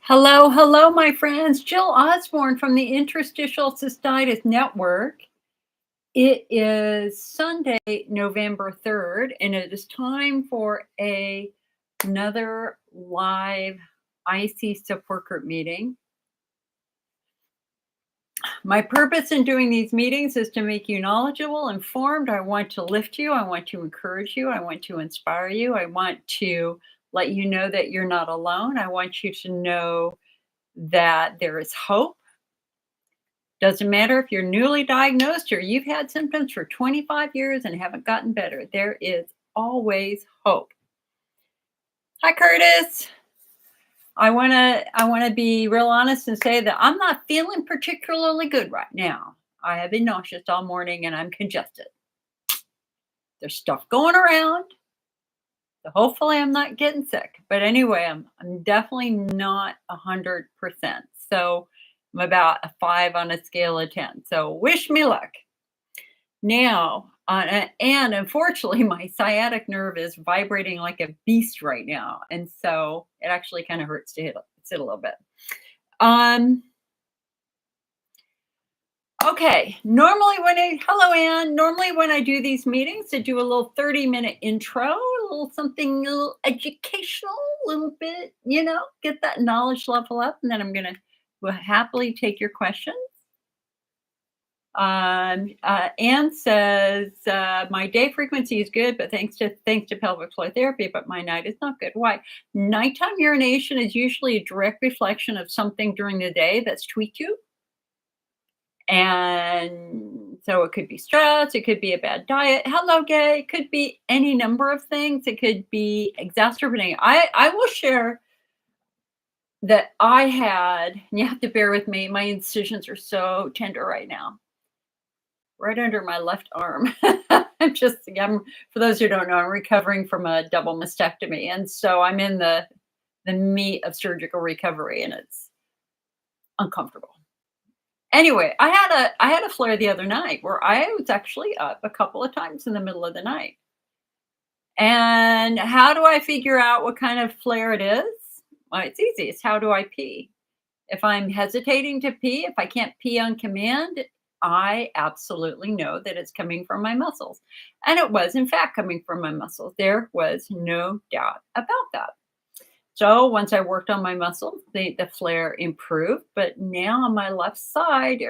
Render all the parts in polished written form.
Hello, hello, my friends. Jill Osborne from the Interstitial Cystitis Network. It is Sunday, November 3rd, and it is time for another live IC support group meeting. My purpose in doing these meetings is to make you knowledgeable, informed. I want to lift you. I want to encourage you. I want to inspire you. I want to let you know that you're not alone. I want you to know that there is hope. Doesn't matter if you're newly diagnosed or you've had symptoms for 25 years and haven't gotten better. There is always hope. Hi, Curtis. I want to be real honest and say that I'm not feeling particularly good right now. I have been nauseous all morning and I'm congested. There's stuff going around. So hopefully I'm not getting sick. But anyway, I'm definitely not 100%. So I'm about a 5 on a scale of 10. So wish me luck. Now, and unfortunately, my sciatic nerve is vibrating like a beast right now. And so it actually kind of hurts to sit a little bit. Okay, hello, Anne. Normally when I do these meetings, I do a little 30-minute intro, a little something, a little educational, a little bit, get that knowledge level up. And then I'm going to happily take your questions. Anne says, my day frequency is good, but thanks to pelvic floor therapy, but my night is not good. Why? Nighttime urination is usually a direct reflection of something during the day that's tweaked you. And so it could be stress, it could be a bad diet. Hello, Gay. It could be any number of things. It could be exacerbating. I will share that I had, and you have to bear with me, my incisions are so tender right now. Right under my left arm. I'm for those who don't know, I'm recovering from a double mastectomy. And so I'm in the meat of surgical recovery and it's uncomfortable. Anyway, I had a flare the other night where I was actually up a couple of times in the middle of the night. And how do I figure out what kind of flare it is? Well, it's easy. It's how do I pee? If I'm hesitating to pee, if I can't pee on command, I absolutely know that it's coming from my muscles. And it was, in fact, coming from my muscles. There was no doubt about that. So once I worked on my muscles, the flare improved. But now on my left side,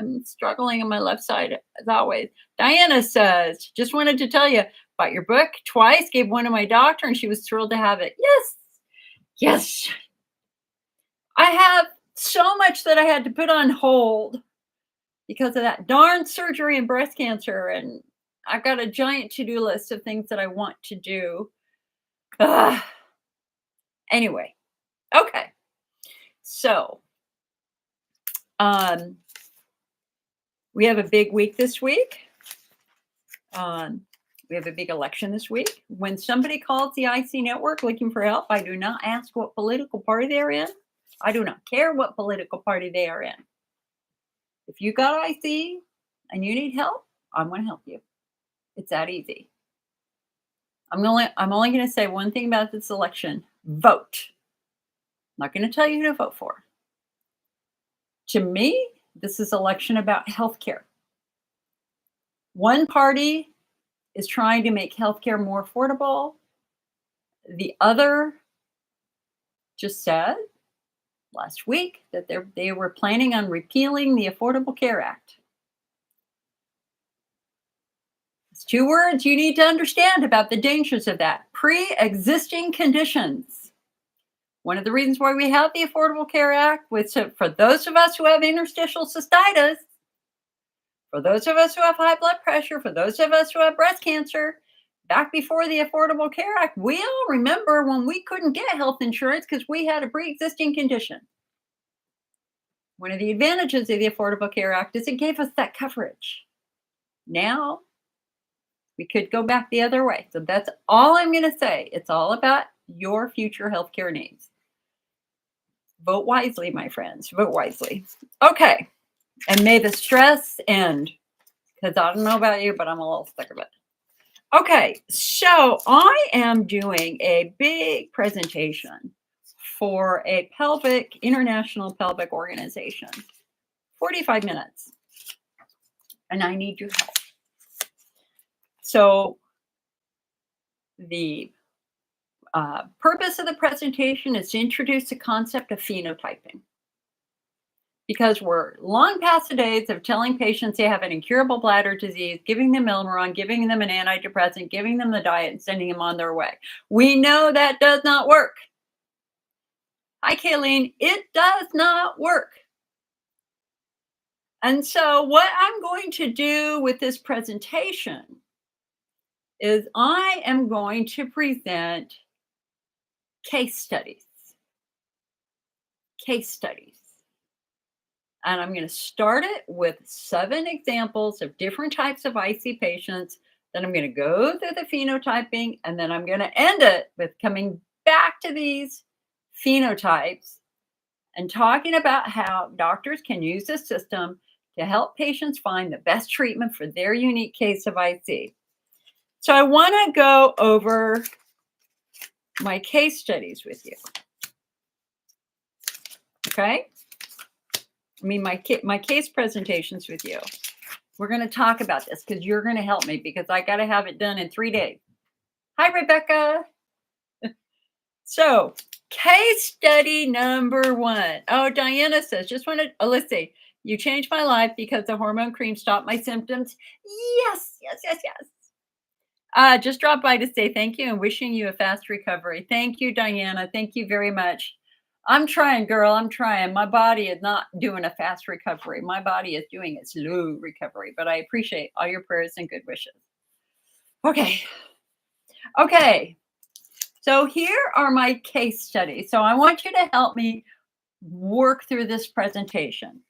I'm struggling on my left side as always. Diana says, just wanted to tell you about your book twice, gave one to my doctor, and she was thrilled to have it. Yes. I have so much that I had to put on hold because of that darn surgery and breast cancer. And I've got a giant to-do list of things that I want to do. Anyway, okay. So, we have a big week this week. We have a big election this week. When somebody calls the IC network looking for help, I do not ask what political party they're in. I do not care what political party they are in. If you got IC and you need help, I'm going to help you. It's that easy. I'm only going to say one thing about this election. Vote. I'm not going to tell you who to vote for. To me, this is election about healthcare. One party is trying to make healthcare more affordable. The other just said last week that they were planning on repealing the Affordable Care Act. It's 2 words you need to understand about the dangers of that. Pre-existing conditions. One of the reasons why we have the Affordable Care Act was for those of us who have interstitial cystitis, for those of us who have high blood pressure, for those of us who have breast cancer, back before the Affordable Care Act, we all remember when we couldn't get health insurance because we had a pre-existing condition. One of the advantages of the Affordable Care Act is it gave us that coverage. Now, we could go back the other way. So that's all I'm going to say. It's all about your future healthcare needs. Vote wisely, my friends. Vote wisely. Okay. And may the stress end. Because I don't know about you, but I'm a little sick of it. Okay. So I am doing a big presentation for a international pelvic organization. 45 minutes. And I need your help. So the purpose of the presentation is to introduce the concept of phenotyping. Because we're long past the days of telling patients they have an incurable bladder disease, giving them Milnron, giving them an antidepressant, giving them the diet, and sending them on their way. We know that does not work. Hi, Kayleen. It does not work. And so what I'm going to do with this presentation is I am going to present case studies. And I'm going to start it with 7 examples of different types of IC patients. Then I'm going to go through the phenotyping, and then I'm going to end it with coming back to these phenotypes and talking about how doctors can use this system to help patients find the best treatment for their unique case of IC. So I want to go over my case studies with you. Okay? I mean, my case presentations with you. We're going to talk about this because you're going to help me because I got to have it done in 3 days. Hi, Rebecca. So, case study number 1. Oh, Diana says, just wanted, let's see. You changed my life because the hormone cream stopped my symptoms. Yes. Just dropped by to say thank you and wishing you a fast recovery. Thank you, Diana. Thank you very much. I'm trying, girl. I'm trying. My body is not doing a fast recovery. My body is doing a slow recovery, but I appreciate all your prayers and good wishes. Okay. So here are my case studies. So I want you to help me work through this presentation.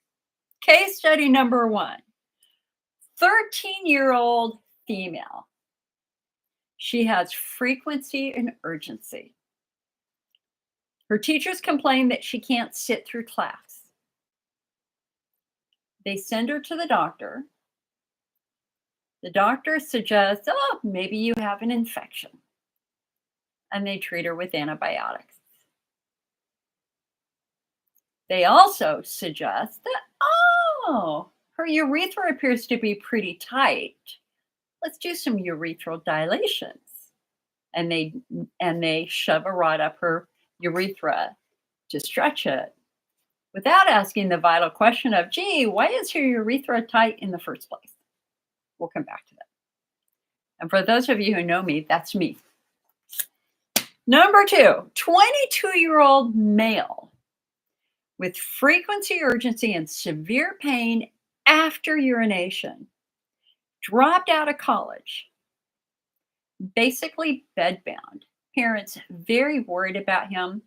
Case study number 1, 13-year-old female. She has frequency and urgency. Her teachers complain that she can't sit through class. They send her to the doctor. The doctor suggests, oh, maybe you have an infection. And they treat her with antibiotics. They also suggest that, oh, her urethra appears to be pretty tight. Let's do some urethral dilations. And they shove a rod up her urethra to stretch it without asking the vital question of, gee, why is your urethra tight in the first place? We'll come back to that. And for those of you who know me, that's me. Number 2, 22-year-old male with frequency, urgency, and severe pain after urination. Dropped out of college. Basically bedbound. Parents very worried about him.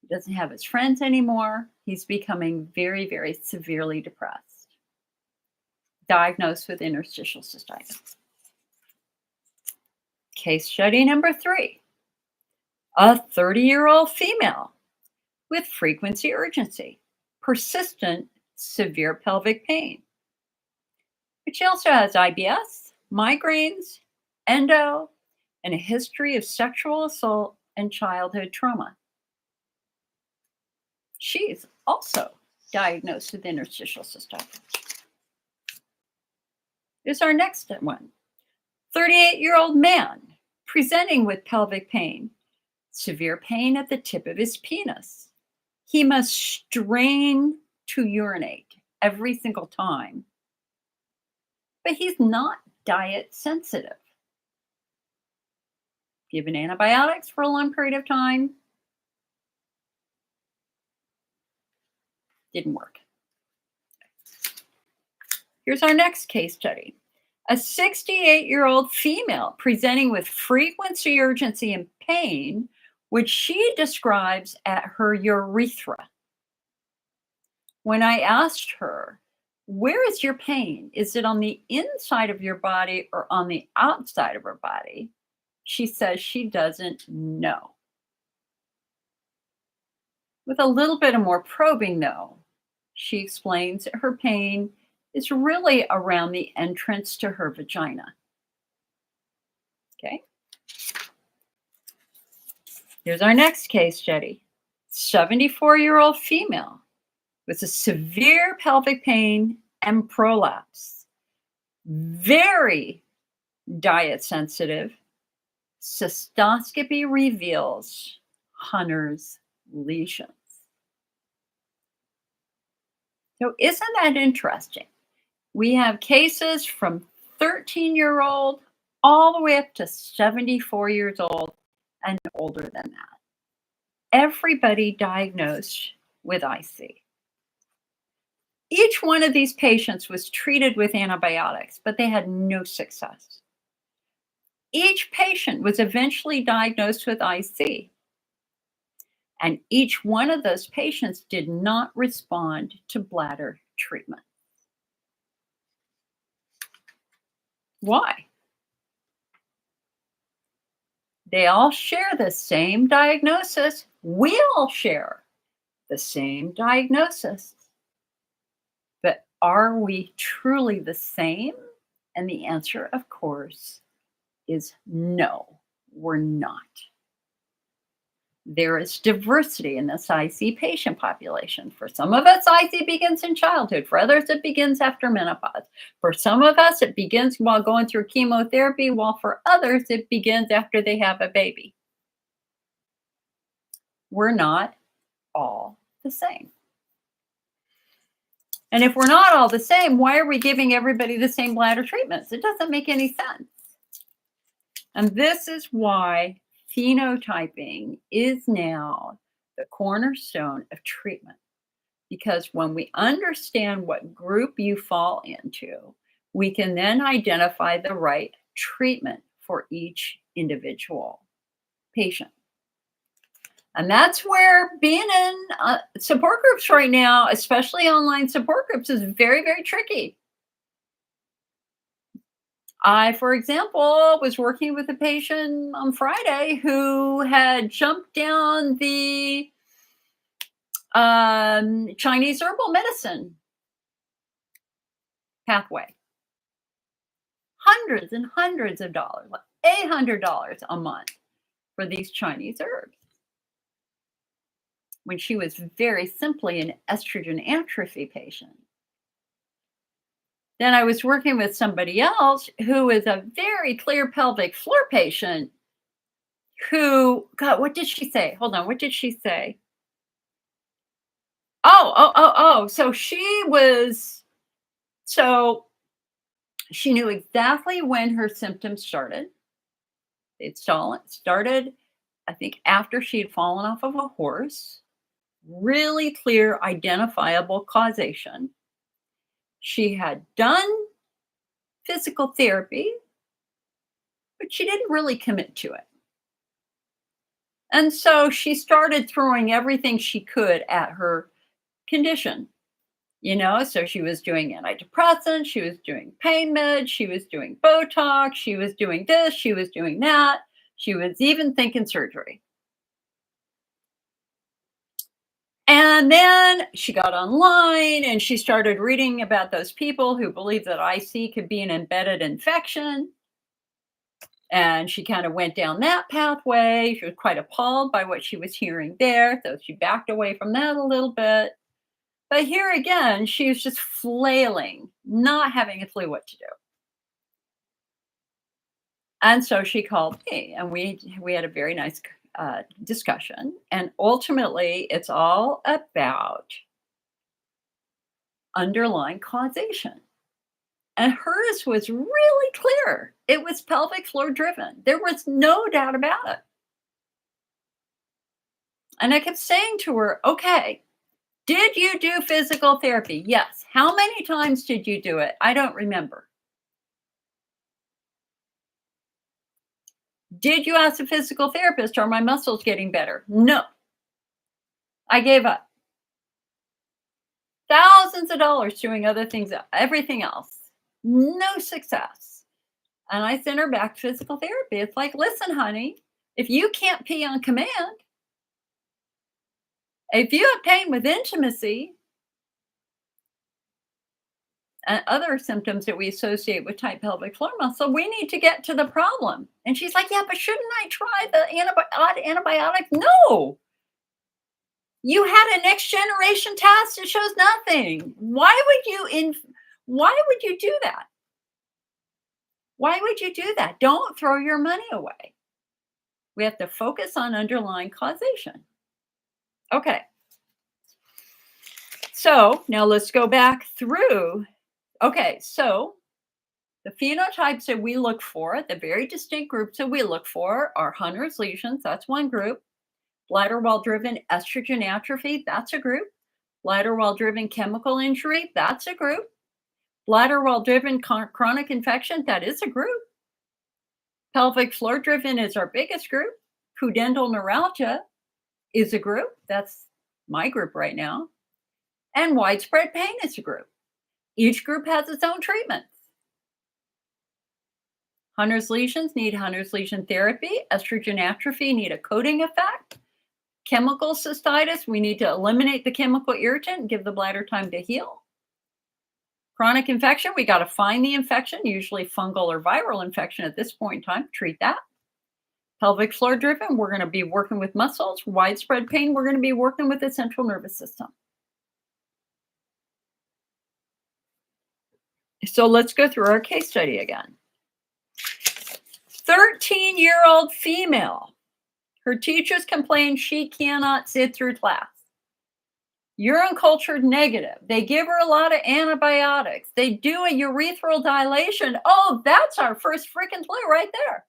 He doesn't have his friends anymore. He's becoming very, very severely depressed. Diagnosed with interstitial cystitis. Case study number 3. A 30-year-old female with frequency urgency, persistent severe pelvic pain. But she also has IBS, migraines, endo, and a history of sexual assault and childhood trauma. She's also diagnosed with interstitial cystitis. Here's our next one. 38-year-old man presenting with pelvic pain, severe pain at the tip of his penis. He must strain to urinate every single time, but he's not diet sensitive. Given antibiotics for a long period of time, didn't work. Here's our next case study. A 68-year-old female presenting with frequency, urgency, and pain, which she describes at her urethra. When I asked her, where is your pain? Is it on the inside of your body or on the outside of her body? She says she doesn't know. With a little bit of more probing, though, she explains that her pain is really around the entrance to her vagina. Okay. Here's our next case study. 74-year-old female with a severe pelvic pain and prolapse. Very diet sensitive. Cystoscopy reveals Hunner's lesions. So isn't that interesting? We have cases from 13-year-old all the way up to 74 years old and older than that. Everybody diagnosed with IC. Each one of these patients was treated with antibiotics, but they had no success. Each patient was eventually diagnosed with IC, and each one of those patients did not respond to bladder treatment. Why? They all share the same diagnosis. We all share the same diagnosis. But are we truly the same? And the answer, of course, is no, we're not. There is diversity in this IC patient population. For some of us, IC begins in childhood. For others, it begins after menopause. For some of us, it begins while going through chemotherapy, while for others, it begins after they have a baby. We're not all the same. And if we're not all the same, why are we giving everybody the same bladder treatments? It doesn't make any sense. And this is why phenotyping is now the cornerstone of treatment. Because when we understand what group you fall into, we can then identify the right treatment for each individual patient. And that's where being in support groups right now, especially online support groups, is very, very tricky. I, for example, was working with a patient on Friday who had jumped down the Chinese herbal medicine pathway. Hundreds and hundreds of dollars, like $800 a month for these Chinese herbs, when she was very simply an estrogen atrophy patient. Then I was working with somebody else who is a very clear pelvic floor patient who, God, what did she say? Hold on, what did she say? So she knew exactly when her symptoms started. It started, I think, after she had fallen off of a horse. Really clear, identifiable causation. She had done physical therapy, but she didn't really commit to it. And so she started throwing everything she could at her condition. So she was doing antidepressants, she was doing pain meds, she was doing Botox, she was doing this, she was doing that. She was even thinking surgery. And then she got online and she started reading about those people who believe that IC could be an embedded infection. And she kind of went down that pathway. She was quite appalled by what she was hearing there. So she backed away from that a little bit. But here again, she was just flailing, not having a clue what to do. And so she called me and we had a very nice discussion. And ultimately, it's all about underlying causation. And hers was really clear. It was pelvic floor driven. There was no doubt about it. And I kept saying to her, okay, did you do physical therapy? Yes. How many times did you do it? I don't remember. Did you ask a physical therapist, are my muscles getting better? No. I gave up. Thousands of dollars doing other things, everything else. No success. And I sent her back to physical therapy. It's like, listen, honey, if you can't pee on command, if you have pain with intimacy, and other symptoms that we associate with tight pelvic floor muscle, we need to get to the problem. And she's like, yeah, but shouldn't I try the antibiotic? No. You had a next generation test. It shows nothing. Why would you do that? Why would you do that? Don't throw your money away. We have to focus on underlying causation. Okay. So now let's go back through. Okay, so the phenotypes that we look for, the very distinct groups that we look for are Hunner's lesions. That's one group. Bladder wall-driven estrogen atrophy. That's a group. Bladder wall-driven chemical injury. That's a group. Bladder wall-driven chronic infection. That is a group. Pelvic floor-driven is our biggest group. Pudendal neuralgia is a group. That's my group right now. And widespread pain is a group. Each group has its own treatments. Hunner's lesions need Hunner's lesion therapy. Estrogen atrophy need a coating effect. Chemical cystitis, we need to eliminate the chemical irritant and give the bladder time to heal. Chronic infection, we got to find the infection, usually fungal or viral infection at this point in time, treat that. Pelvic floor driven, we're going to be working with muscles. Widespread pain, we're going to be working with the central nervous system. So let's go through our case study again. 13-year-old female. Her teachers complain she cannot sit through class. Urine cultured negative. They give her a lot of antibiotics. They do a urethral dilation. Oh, that's our first freaking clue right there.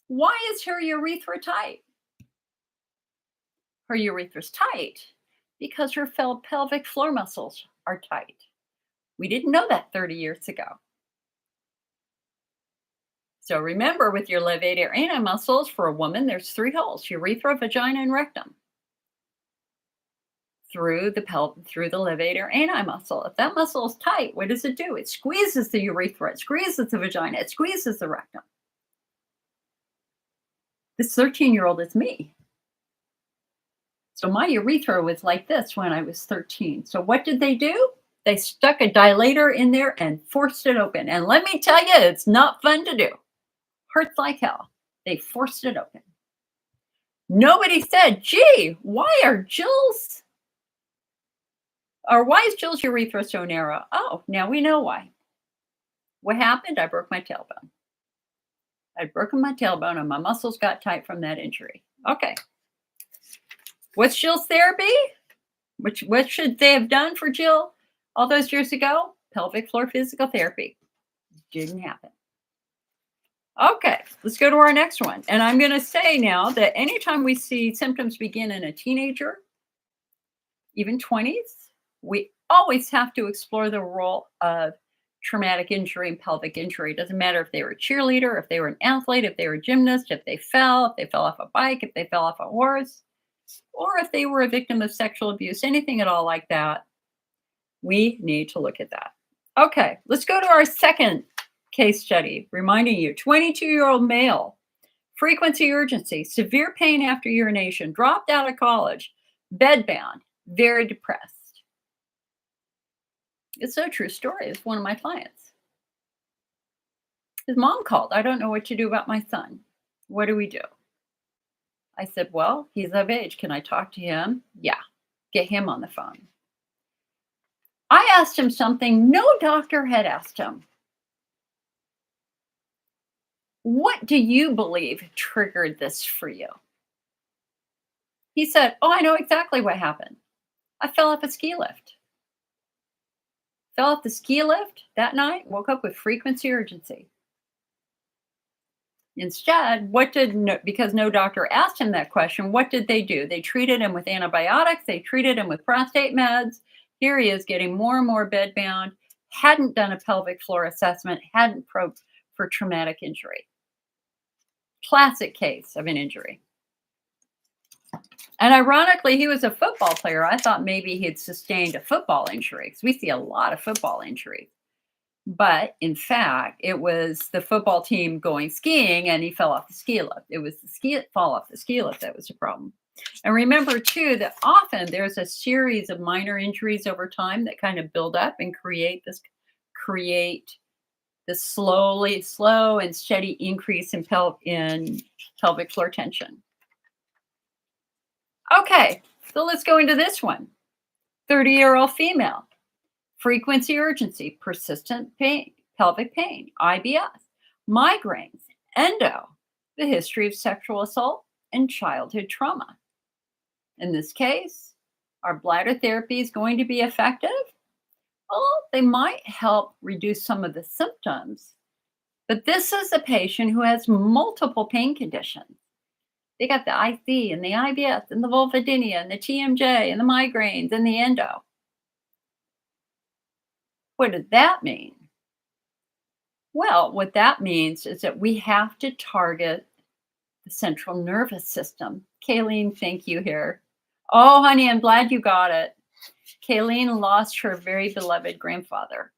Why is her urethra tight? Her urethra's tight because her pelvic floor muscles are tight. We didn't know that 30 years ago. So remember, with your levator ani muscles, for a woman, there's 3 holes: urethra, vagina, and rectum. Through the levator ani muscle. If that muscle is tight, what does it do? It squeezes the urethra, it squeezes the vagina, it squeezes the rectum. This 13-year-old is me. So my urethra was like this when I was 13. So what did they do? They stuck a dilator in there and forced it open. And let me tell you, it's not fun to do. Hurts like hell. They forced it open. Nobody said, gee, why is Jill's urethra so narrow? Oh, now we know why. What happened? I broke my tailbone. I'd broken my tailbone and my muscles got tight from that injury. Okay. What's Jill's therapy? What should they have done for Jill all those years ago? Pelvic floor physical therapy. Didn't happen. Okay, let's go to our next one. And I'm going to say now that anytime we see symptoms begin in a teenager, even 20s, we always have to explore the role of traumatic injury and pelvic injury. It doesn't matter if they were a cheerleader, if they were an athlete, if they were a gymnast, if they fell off a bike, if they fell off a horse, or if they were a victim of sexual abuse, anything at all like that. We need to look at that. Okay, let's go to our second case study, reminding you, 22-year-old male, frequency urgency, severe pain after urination, dropped out of college, bedbound, very depressed. It's a true story. It's one of my clients. His mom called. I don't know what to do about my son. What do we do? I said, well, he's of age. Can I talk to him? Yeah, get him on the phone. I asked him something no doctor had asked him. What do you believe triggered this for you? He said, oh, I know exactly what happened. I fell off a ski lift. Fell off the ski lift that night, woke up with frequency urgency. Instead, because no doctor asked him that question, what did they do? They treated him with antibiotics. They treated him with prostate meds. Here he is getting more and more bedbound, hadn't done a pelvic floor assessment, hadn't probed for traumatic injury. Classic case of an injury. And ironically, he was a football player. I thought maybe he had sustained a football injury because we see a lot of football injuries. But in fact, it was the football team going skiing and he fell off the ski lift. It was the fall off the ski lift that was the problem. And remember too that often there's a series of minor injuries over time that kind of build up and create this slow and steady increase in pelvic floor tension. Okay, so let's go into this one. 30-year-old female, frequency, urgency, persistent pain, pelvic pain, IBS, migraines, endo, the history of sexual assault, and childhood trauma. In this case, are bladder therapies going to be effective? Well, they might help reduce some of the symptoms, but this is a patient who has multiple pain conditions. They got the IC and the IBS and the vulvodynia and the TMJ and the migraines and the endo. What does that mean? Well, what that means is that we have to target the central nervous system. Kayleen, thank you here. Oh, honey, I'm glad you got it. Kayleen lost her very beloved grandfather.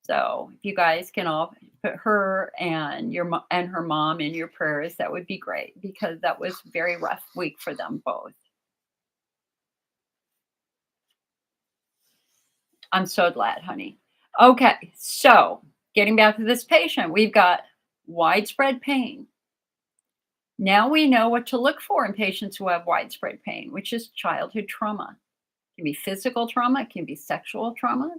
So if you guys can all put her and her mom in your prayers, that would be great, because that was a very rough week for them both. I'm so glad, honey. Okay, so getting back to this patient, we've got widespread pain. Now we know what to look for in patients who have widespread pain, which is childhood trauma. It can be physical trauma, it can be sexual trauma.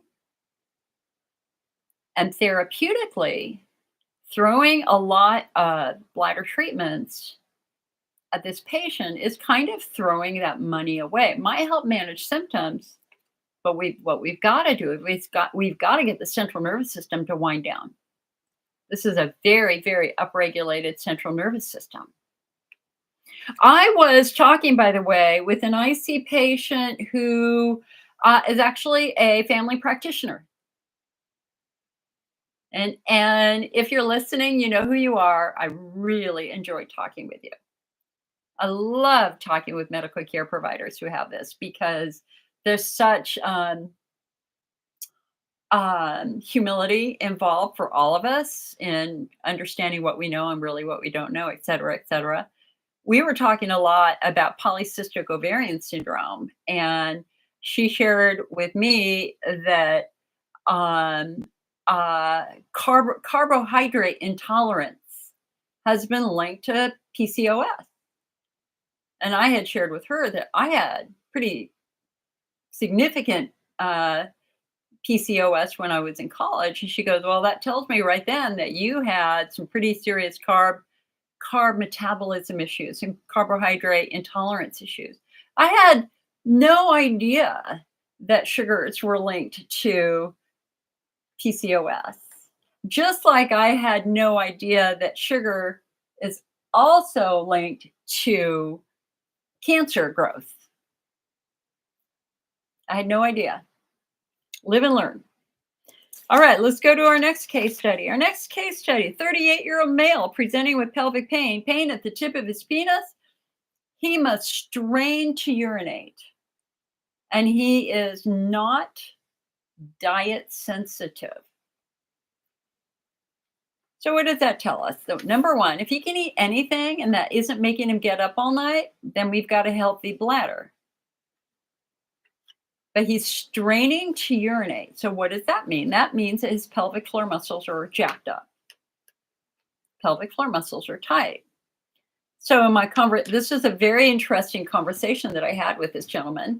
And therapeutically, throwing a lot of bladder treatments at this patient is kind of throwing that money away. It might help manage symptoms, but what we've got to do is we've got to get the central nervous system to wind down. This is a very, very upregulated central nervous system. I was talking, by the way, with an IC patient who is actually a family practitioner. And if you're listening, you know who you are. I really enjoy talking with you. I love talking with medical care providers who have this, because there's such humility involved for all of us in understanding what we know and really what we don't know, et cetera, et cetera. We were talking a lot about polycystic ovarian syndrome, and she shared with me that carbohydrate intolerance has been linked to PCOS. And I had shared with her that I had pretty significant PCOS when I was in college. And she goes, well, that tells me right then that you had some pretty serious carb metabolism issues and carbohydrate intolerance issues. I had no idea that sugars were linked to PCOS. Just like I had no idea that sugar is also linked to cancer growth. I had no idea. Live and learn. All right, let's go to our next case study. Our next case study, 38-year-old male presenting with pelvic pain at the tip of his penis. He must strain to urinate, and he is not diet sensitive. So what does that tell us? So number one, if he can eat anything and that isn't making him get up all night, then we've got a healthy bladder. But he's straining to urinate. So what does that mean? That means that his pelvic floor muscles are jacked up. Pelvic floor muscles are tight. So in my this is a very interesting conversation that I had with this gentleman.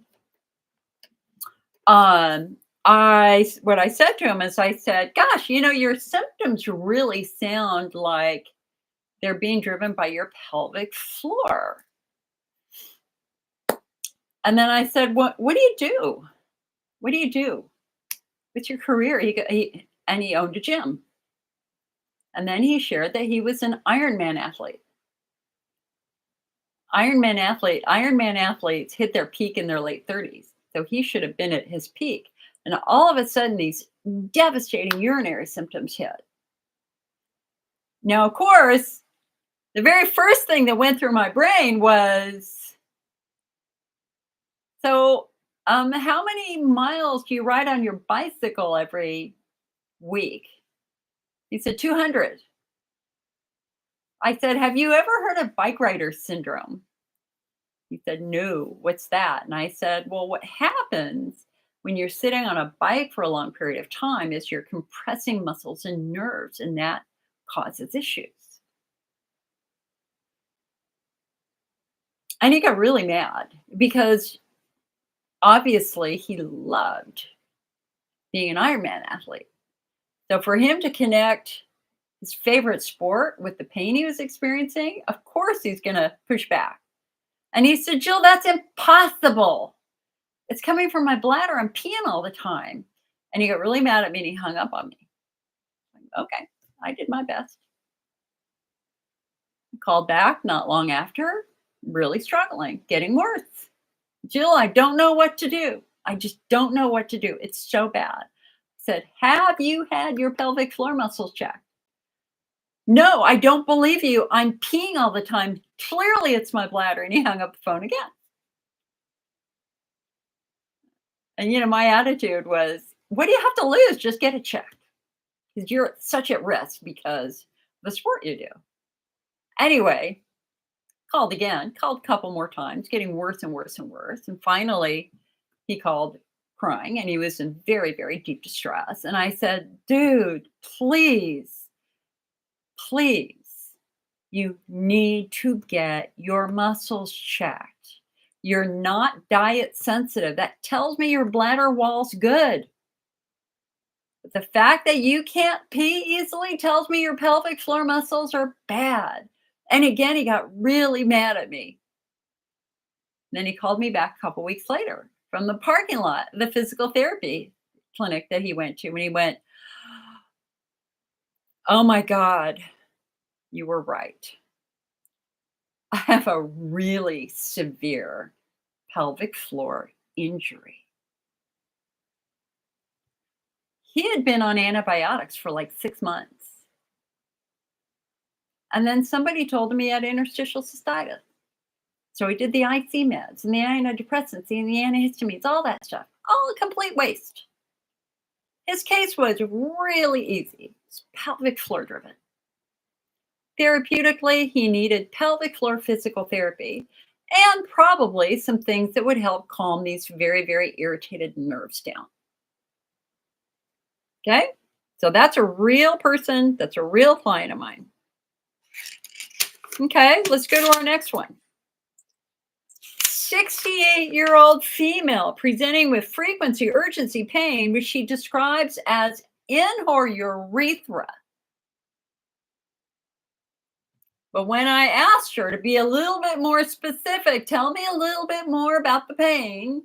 What I said to him is, I said, gosh, your symptoms really sound like they're being driven by your pelvic floor. And then I said, what do you do? What do you do? What's your career? He owned a gym. And then he shared that he was an Ironman athlete. Ironman athletes hit their peak in their late 30s. So he should have been at his peak. And all of a sudden, these devastating urinary symptoms hit. Now, of course, the very first thing that went through my brain was, so how many miles do you ride on your bicycle every week? He said 200. I said, have you ever heard of bike rider syndrome? He said, "No, what's that?" And I said, "Well, what happens when you're sitting on a bike for a long period of time is you're compressing muscles and nerves, and that causes issues." And he got really mad because obviously he loved being an Ironman athlete. So for him to connect his favorite sport with the pain he was experiencing, of course he's going to push back. And he said, "Jill, that's impossible. It's coming from my bladder. I'm peeing all the time." And he got really mad at me and he hung up on me. Like, okay, I did my best. I called back not long after, really struggling, getting worse. "Jill, I don't know what to do. I just don't know what to do. It's so bad." I said, "Have you had your pelvic floor muscles checked?" "No, I don't believe you. I'm peeing all the time. Clearly it's my bladder." And he hung up the phone again. And, my attitude was, what do you have to lose? Just get it checked. Because you're such at risk because of the sport you do. Anyway, called again, called a couple more times, getting worse and worse and worse. And finally, he called crying and he was in very, very deep distress. And I said, "Dude, please, please, you need to get your muscles checked. You're not diet sensitive. That tells me your bladder wall's good. But the fact that you can't pee easily tells me your pelvic floor muscles are bad." And again, he got really mad at me. Then he called me back a couple weeks later from the parking lot, the physical therapy clinic that he went to. And he went, "Oh my God, you were right. I have a really severe pelvic floor injury." He had been on antibiotics for like 6 months. And then somebody told him he had interstitial cystitis. So he did the IC meds and the antidepressants and the antihistamines, all that stuff. All a complete waste. His case was really easy. It's pelvic floor driven. Therapeutically, he needed pelvic floor physical therapy and probably some things that would help calm these very, very irritated nerves down. Okay? So that's a real person. That's a real client of mine. Okay, let's go to our next one. 68-year-old female presenting with frequency, urgency, pain, which she describes as in her urethra. But when I asked her to be a little bit more specific, tell me a little bit more about the pain.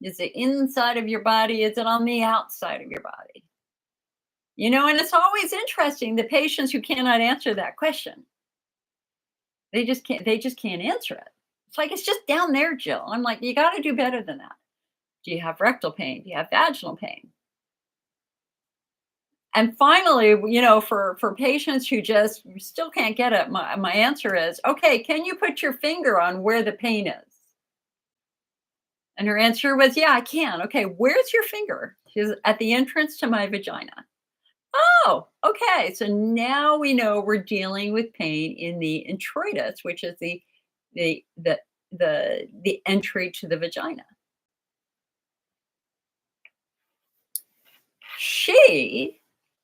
Is it inside of your body? Is it on the outside of your body? And it's always interesting, the patients who cannot answer that question. They just can't answer it. It's like, it's just down there, Jill. I'm like, you got to do better than that. Do you have rectal pain? Do you have vaginal pain? And finally, for patients who just still can't get it, my answer is, okay, can you put your finger on where the pain is? And her answer was, yeah, I can. Okay, where's your finger? She's at the entrance to my vagina. Oh, okay. So now we know we're dealing with pain in the introitus, which is the the the entry to the vagina. She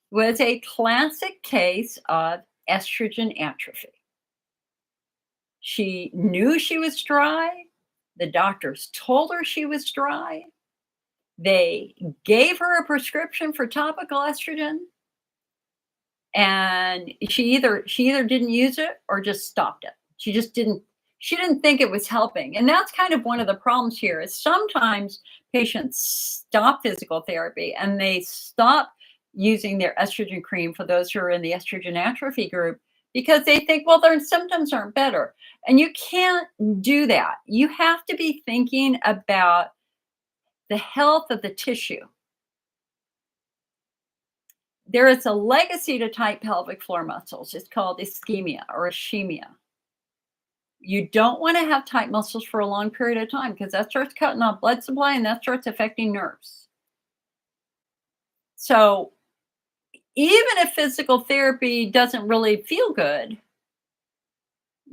was a classic case of estrogen atrophy. She knew she was dry. The doctors told her she was dry. They gave her a prescription for topical estrogen, and she either didn't use it or just stopped it. She didn't think it was helping. And that's kind of one of the problems here is sometimes patients stop physical therapy and they stop using their estrogen cream for those who are in the estrogen atrophy group because they think, well, their symptoms aren't better. And you can't do that. You have to be thinking about the health of the tissue. There is a legacy to tight pelvic floor muscles. It's called ischemia or ischemia. You don't want to have tight muscles for a long period of time because that starts cutting off blood supply and that starts affecting nerves. So even if physical therapy doesn't really feel good,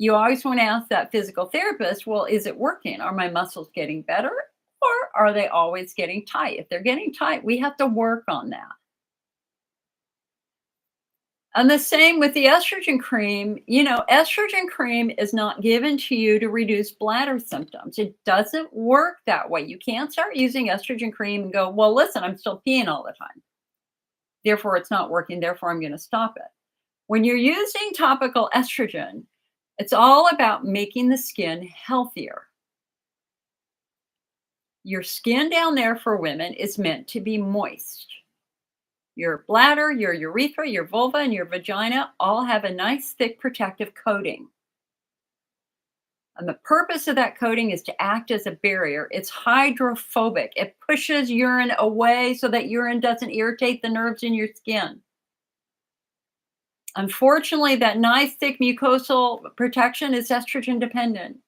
you always want to ask that physical therapist, well, is it working? Are my muscles getting better or are they always getting tight? If they're getting tight, we have to work on that. And the same with the estrogen cream. Estrogen cream is not given to you to reduce bladder symptoms. It doesn't work that way. You can't start using estrogen cream and go, well, listen, I'm still peeing all the time. Therefore, it's not working. Therefore, I'm going to stop it. When you're using topical estrogen, it's all about making the skin healthier. Your skin down there for women is meant to be moist. Your bladder, your urethra, your vulva, and your vagina all have a nice, thick, protective coating. And the purpose of that coating is to act as a barrier. It's hydrophobic. It pushes urine away so that urine doesn't irritate the nerves in your skin. Unfortunately, that nice, thick mucosal protection is estrogen dependent.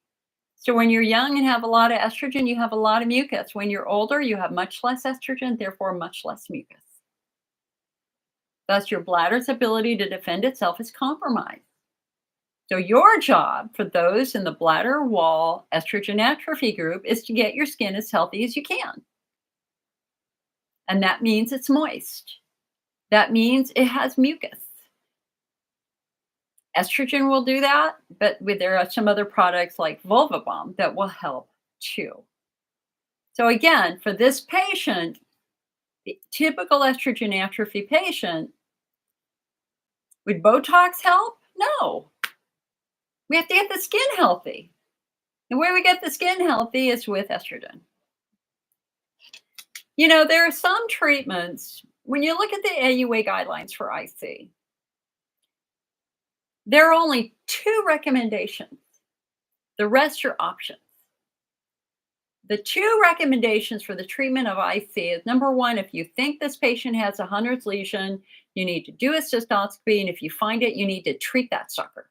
So when you're young and have a lot of estrogen, you have a lot of mucus. When you're older, you have much less estrogen, therefore much less mucus. Thus, your bladder's ability to defend itself is compromised. So your job for those in the bladder wall estrogen atrophy group is to get your skin as healthy as you can. And that means it's moist. That means it has mucus. Estrogen will do that, but there are some other products like Vulva Balm that will help too. So again, for this patient, the typical estrogen atrophy patient, would Botox help? No. We have to get the skin healthy. The way we get the skin healthy is with estrogen. There are some treatments, when you look at the AUA guidelines for IC, there are only 2 recommendations. The rest are options. The 2 recommendations for the treatment of IC is, number 1, if you think this patient has a Hunner's lesion, you need to do a cystoscopy, and if you find it, you need to treat that sucker.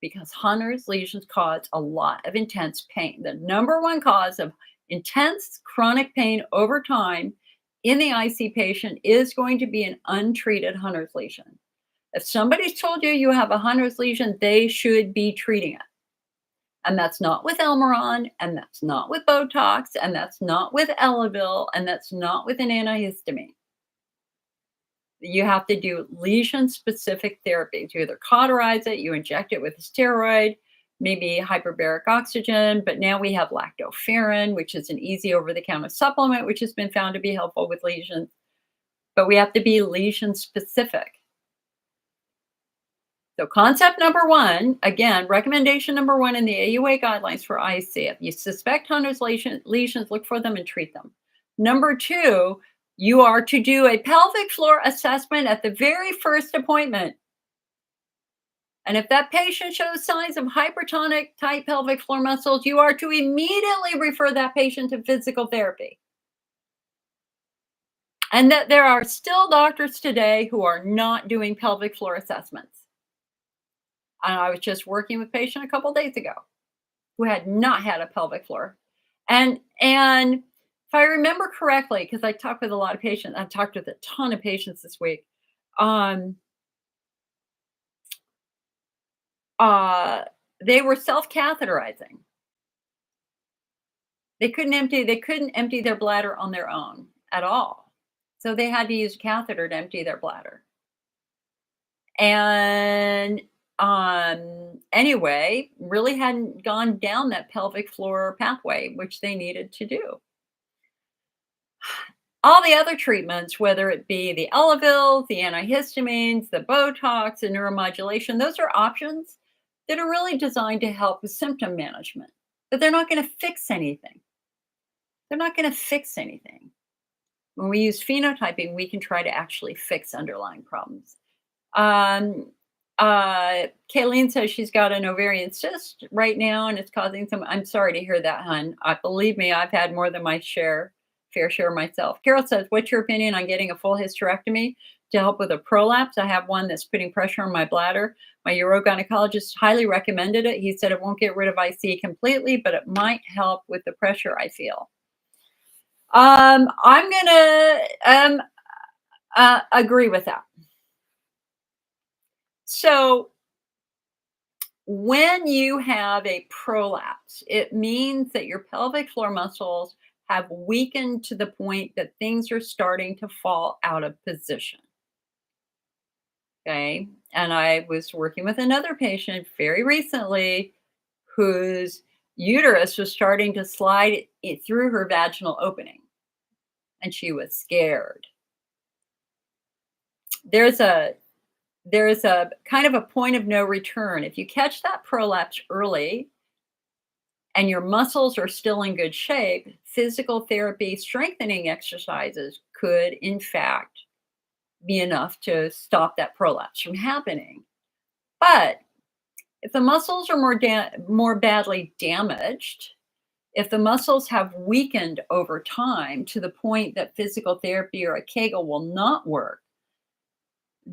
Because Hunner's lesions cause a lot of intense pain. The number 1 cause of intense chronic pain over time in the IC patient is going to be an untreated Hunner's lesion. If somebody's told you you have a Hunner's lesion, they should be treating it. And that's not with Elmeron, and that's not with Botox, and that's not with Elavil, and that's not with an antihistamine. You have to do lesion-specific therapies. You either cauterize it, you inject it with a steroid, maybe hyperbaric oxygen, but now we have lactoferrin, which is an easy over-the-counter supplement, which has been found to be helpful with lesions. But we have to be lesion-specific. So concept number 1, again, recommendation number 1 in the AUA guidelines for IC, if you suspect Hunner's lesions, look for them and treat them. Number 2, you are to do a pelvic floor assessment at the very first appointment. And if that patient shows signs of hypertonic tight pelvic floor muscles, you are to immediately refer that patient to physical therapy. And that there are still doctors today who are not doing pelvic floor assessments. And I was just working with a patient a couple days ago who had not had a pelvic floor. And if I remember correctly, because I talked with a lot of patients, I've talked with a ton of patients this week. They were self-catheterizing. They couldn't empty their bladder on their own at all. So they had to use a catheter to empty their bladder. And anyway, really hadn't gone down that pelvic floor pathway, which they needed to do. All the other treatments, whether it be the Elavil, the antihistamines, the Botox, the neuromodulation, those are options that are really designed to help with symptom management, but they're not going to fix anything. They're not going to fix anything. When we use phenotyping, we can try to actually fix underlying problems. Kayleen says she's got an ovarian cyst right now and it's causing some. I'm sorry to hear that, hun. Believe me, I've had more than my fair share myself. Carol says, what's your opinion on getting a full hysterectomy to help with a prolapse? I have one that's putting pressure on my bladder. My urogynecologist highly recommended it. He said it won't get rid of IC completely, but it might help with the pressure I feel. I'm going to agree with that. So When you have a prolapse, it means that your pelvic floor muscles have weakened to the point that things are starting to fall out of position. Okay. And I was working with another patient very recently whose uterus was starting to slide through her vaginal opening, and she was scared. There's a there's a kind of a point of no return. If you catch that prolapse early and your muscles are still in good shape, physical therapy, strengthening exercises could, in fact, be enough to stop that prolapse from happening. But if the muscles are more badly damaged, if the muscles have weakened over time to the point that physical therapy or a Kegel will not work,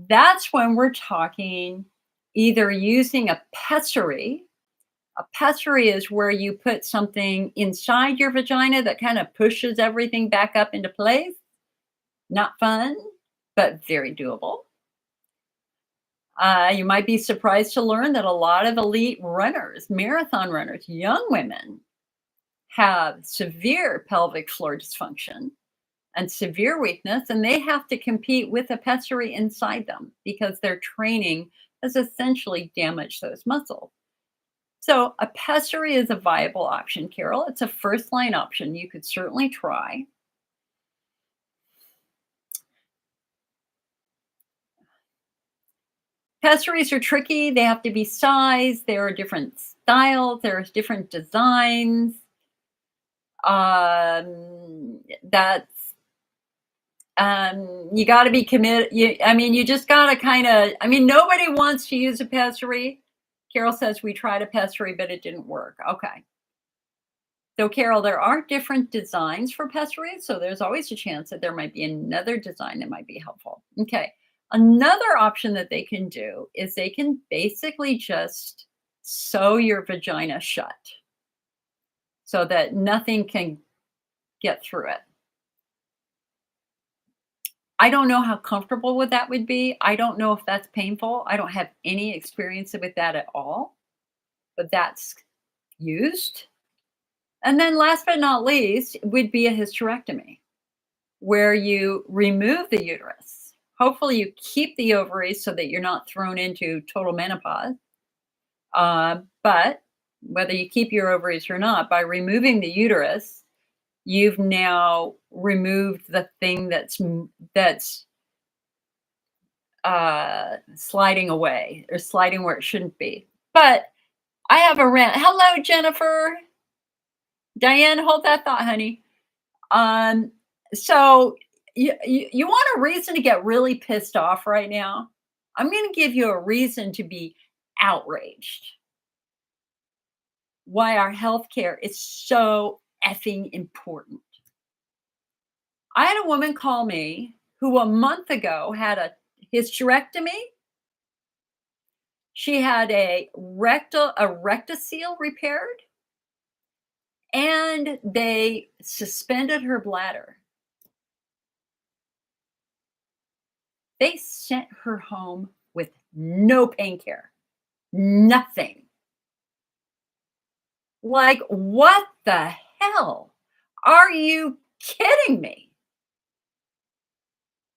that's when we're talking either using a pessary. A pessary is where you put something inside your vagina that kind of pushes everything back up into place. Not fun, but very doable. You might be surprised to learn that a lot of elite runners, marathon runners, young women, have severe pelvic floor dysfunction and severe weakness, and they have to compete with a pessary inside them because their training has essentially damaged those muscles. So, a pessary is a viable option, Carol. It's a first line option you could certainly try. Pessaries are tricky. They have to be sized. There are different styles. There's different designs. That's you got to be committed. You just got to kind of. Nobody wants to use a pessary. Carol says we tried a pessary, but it didn't work. Okay. So, Carol, there are different designs for pessaries, so there's always a chance that there might be another design that might be helpful. Okay. Another option that they can do is they can basically just sew your vagina shut so that nothing can get through it. I don't know how comfortable with that would be. I don't know if that's painful. I don't have any experience with that at all, but that's used. And then last but not least would be a hysterectomy where you remove the uterus. Hopefully you keep the ovaries so that you're not thrown into total menopause. But whether you keep your ovaries or not, by removing the uterus, you've now removed the thing that's sliding away or sliding where it shouldn't be. But I have a rant. Hello, Jennifer. Diane, hold that thought, honey. So you want a reason to get really pissed off right now? I'm going to give you a reason to be outraged. Why our healthcare is so effing important. I had a woman call me who a month ago had a hysterectomy. She had a rectocele repaired, and they suspended her bladder. They sent her home with no pain care, nothing. Like, what the hell? Are you kidding me?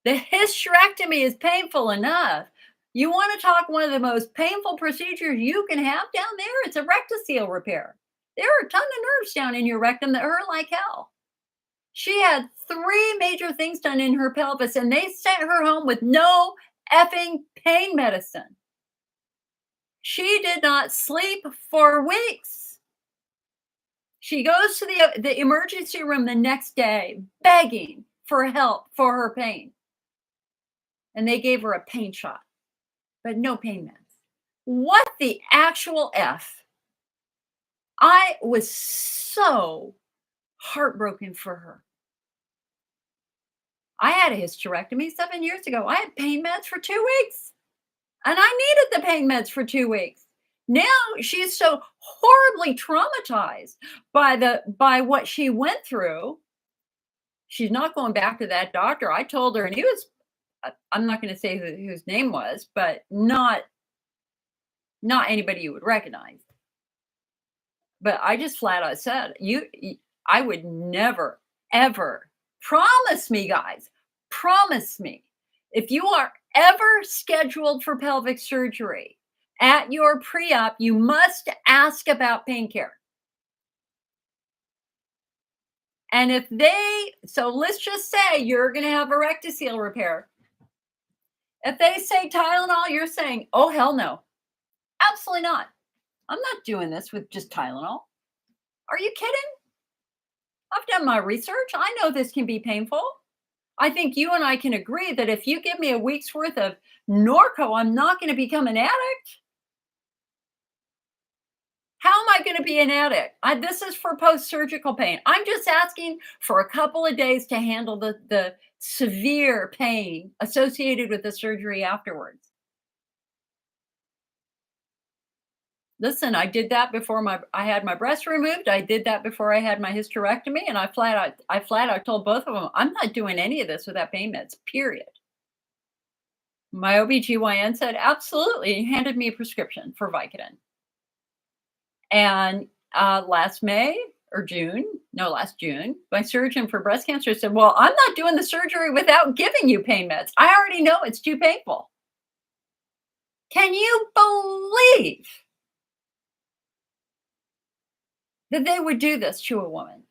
The hysterectomy is painful enough. You want to talk one of the most painful procedures you can have down there? It's a rectocele repair. There are a ton of nerves down in your rectum that hurt like hell. She had 3 major things done in her pelvis, and they sent her home with no effing pain medicine. She did not sleep for weeks. She goes to the emergency room the next day begging for help for her pain. And they gave her a pain shot, but no pain meds. What the actual F? I was so heartbroken for her. I had a hysterectomy 7 years ago. I had pain meds for 2 weeks, and I needed the pain meds for 2 weeks. Now she's so horribly traumatized by what she went through. She's not going back to that doctor. I told her, and he was, I'm not going to say whose name was, but not Not anybody you would recognize. But I just flat out said, I would never, ever promise me, guys, promise me, if you are ever scheduled for pelvic surgery at your pre-op, you must ask about pain care. And if so let's just say you're going to have a rectocele repair. If they say Tylenol, you're saying, oh, hell no. Absolutely not. I'm not doing this with just Tylenol. Are you kidding? I've done my research. I know this can be painful. I think you and I can agree that if you give me a week's worth of Norco, I'm not going to become an addict. How am I going to be an addict? This is for post-surgical pain. I'm just asking for a couple of days to handle the severe pain associated with the surgery afterwards. Listen, I did that before I had my breast removed. I did that before I had my hysterectomy, and I flat out told both of them, I'm not doing any of this without pain meds, period. My OBGYN said, absolutely, he handed me a prescription for Vicodin. And last June, my surgeon for breast cancer said, well, I'm not doing the surgery without giving you pain meds. I already know it's too painful. Can you believe that they would do this to a woman?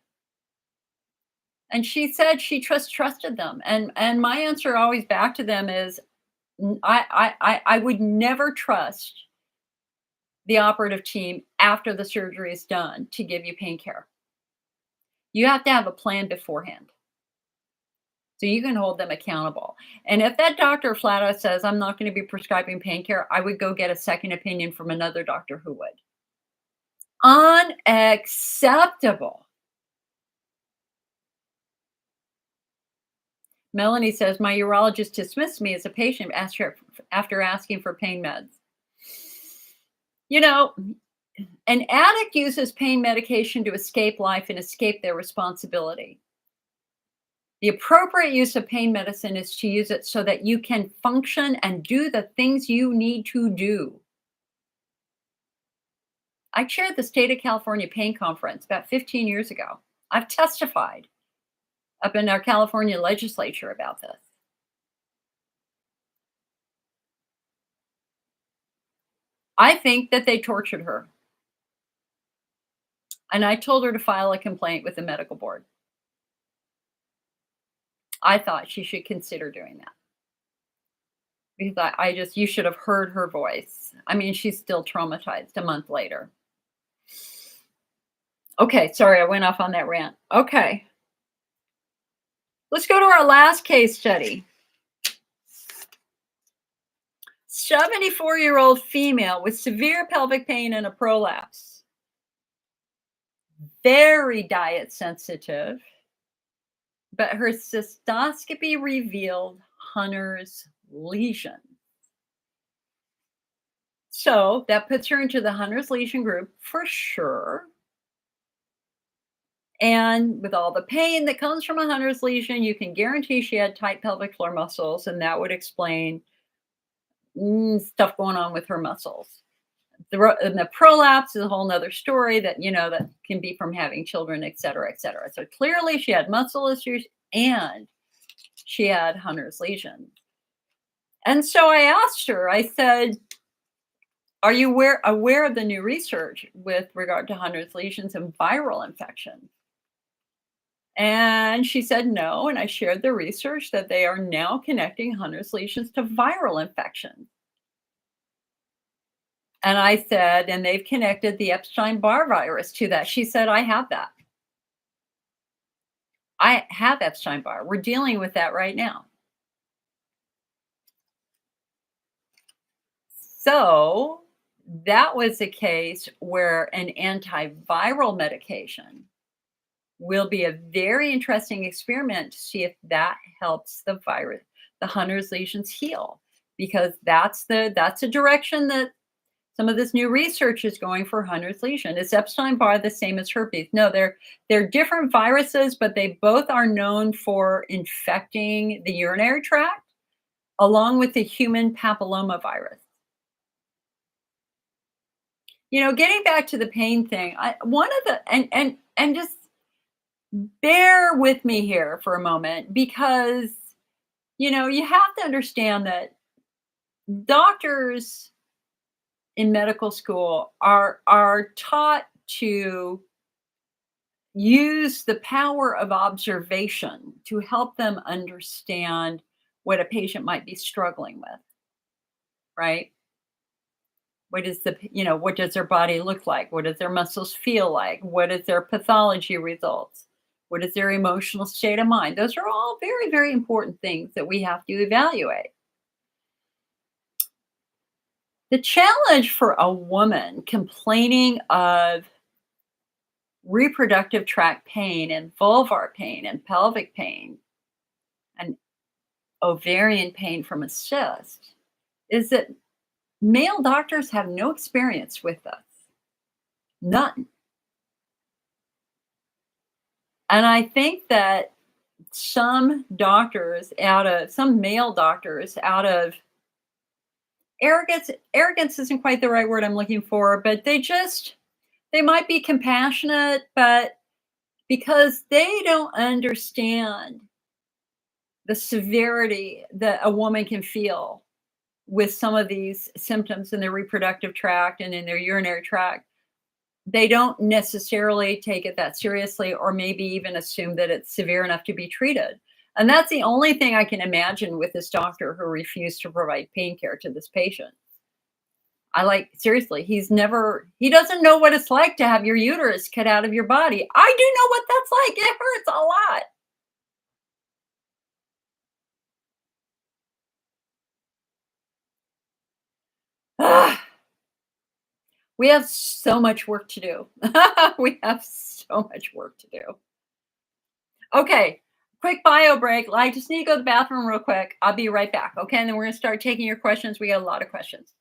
And she said she trusted them. And my answer always back to them is, I would never trust the operative team after the surgery is done to give you pain care. You have to have a plan beforehand, so you can hold them accountable. And if that doctor flat out says, I'm not going to be prescribing pain care, I would go get a second opinion from another doctor who would. Unacceptable. Melanie says, my urologist dismissed me as a patient after asking for pain meds. You know, an addict uses pain medication to escape life and escape their responsibility. The appropriate use of pain medicine is to use it so that you can function and do the things you need to do. I chaired the State of California Pain Conference about 15 years ago. I've testified up in our California legislature about this. I think that they tortured her. And I told her to file a complaint with the medical board. I thought she should consider doing that. Because you should have heard her voice. I mean, she's still traumatized a month later. Okay, sorry, I went off on that rant. Okay. Let's go to our last case study. 74-year-old female with severe pelvic pain and a prolapse. Very diet sensitive, but her cystoscopy revealed Hunner's lesion. So that puts her into the Hunner's lesion group for sure. And with all the pain that comes from a Hunner's lesion, you can guarantee she had tight pelvic floor muscles, and that would explain stuff going on with her muscles. The prolapse is a whole nother story that can be from having children, et cetera, et cetera. So clearly she had muscle issues and she had Hunner's lesion. And so I asked her, I said, are you aware of the new research with regard to Hunner's lesions and viral infections? And she said no. And I shared the research that they are now connecting Hunner's lesions to viral infections. And I said, and they've connected the Epstein-Barr virus to that. She said, I have that. I have Epstein-Barr. We're dealing with that right now. So that was a case where an antiviral medication will be a very interesting experiment to see if that helps the Hunner's lesions heal, because that's a direction that some of this new research is going for Hunner's lesion. Is Epstein-Barr the same as herpes? No, they're different viruses, but they both are known for infecting the urinary tract, along with the human papillomavirus. getting back to the pain thing, one of the and just bear with me here for a moment because you have to understand that doctors in medical school are taught to use the power of observation to help them understand what a patient might be struggling with, right? What does their body look like? What does their muscles feel like? What is their pathology results? What is their emotional state of mind? Those are all very, very important things that we have to evaluate. The challenge for a woman complaining of reproductive tract pain and vulvar pain and pelvic pain and ovarian pain from a cyst is that male doctors have no experience with this. None. And I think that some male doctors out of arrogance isn't quite the right word I'm looking for, but they might be compassionate, but because they don't understand the severity that a woman can feel with some of these symptoms in their reproductive tract and in their urinary tract, they don't necessarily take it that seriously or maybe even assume that it's severe enough to be treated. And that's the only thing I can imagine with this doctor who refused to provide pain care to this patient. Seriously, he doesn't know what it's like to have your uterus cut out of your body. I do know what that's like. It hurts a lot. Ugh. We have so much work to do. We have so much work to do. Okay, quick bio break. I just need to go to the bathroom real quick. I'll be right back. Okay, and then we're going to start taking your questions. We got a lot of questions.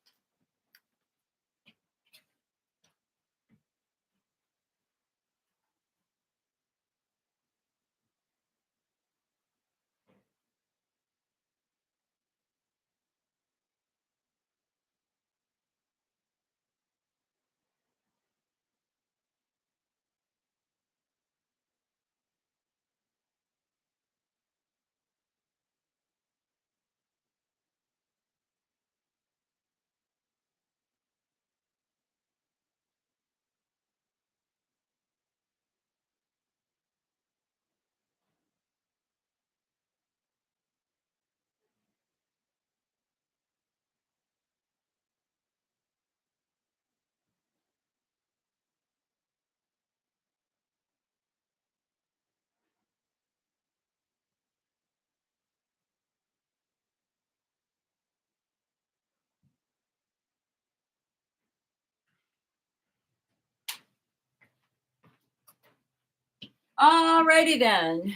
All righty then.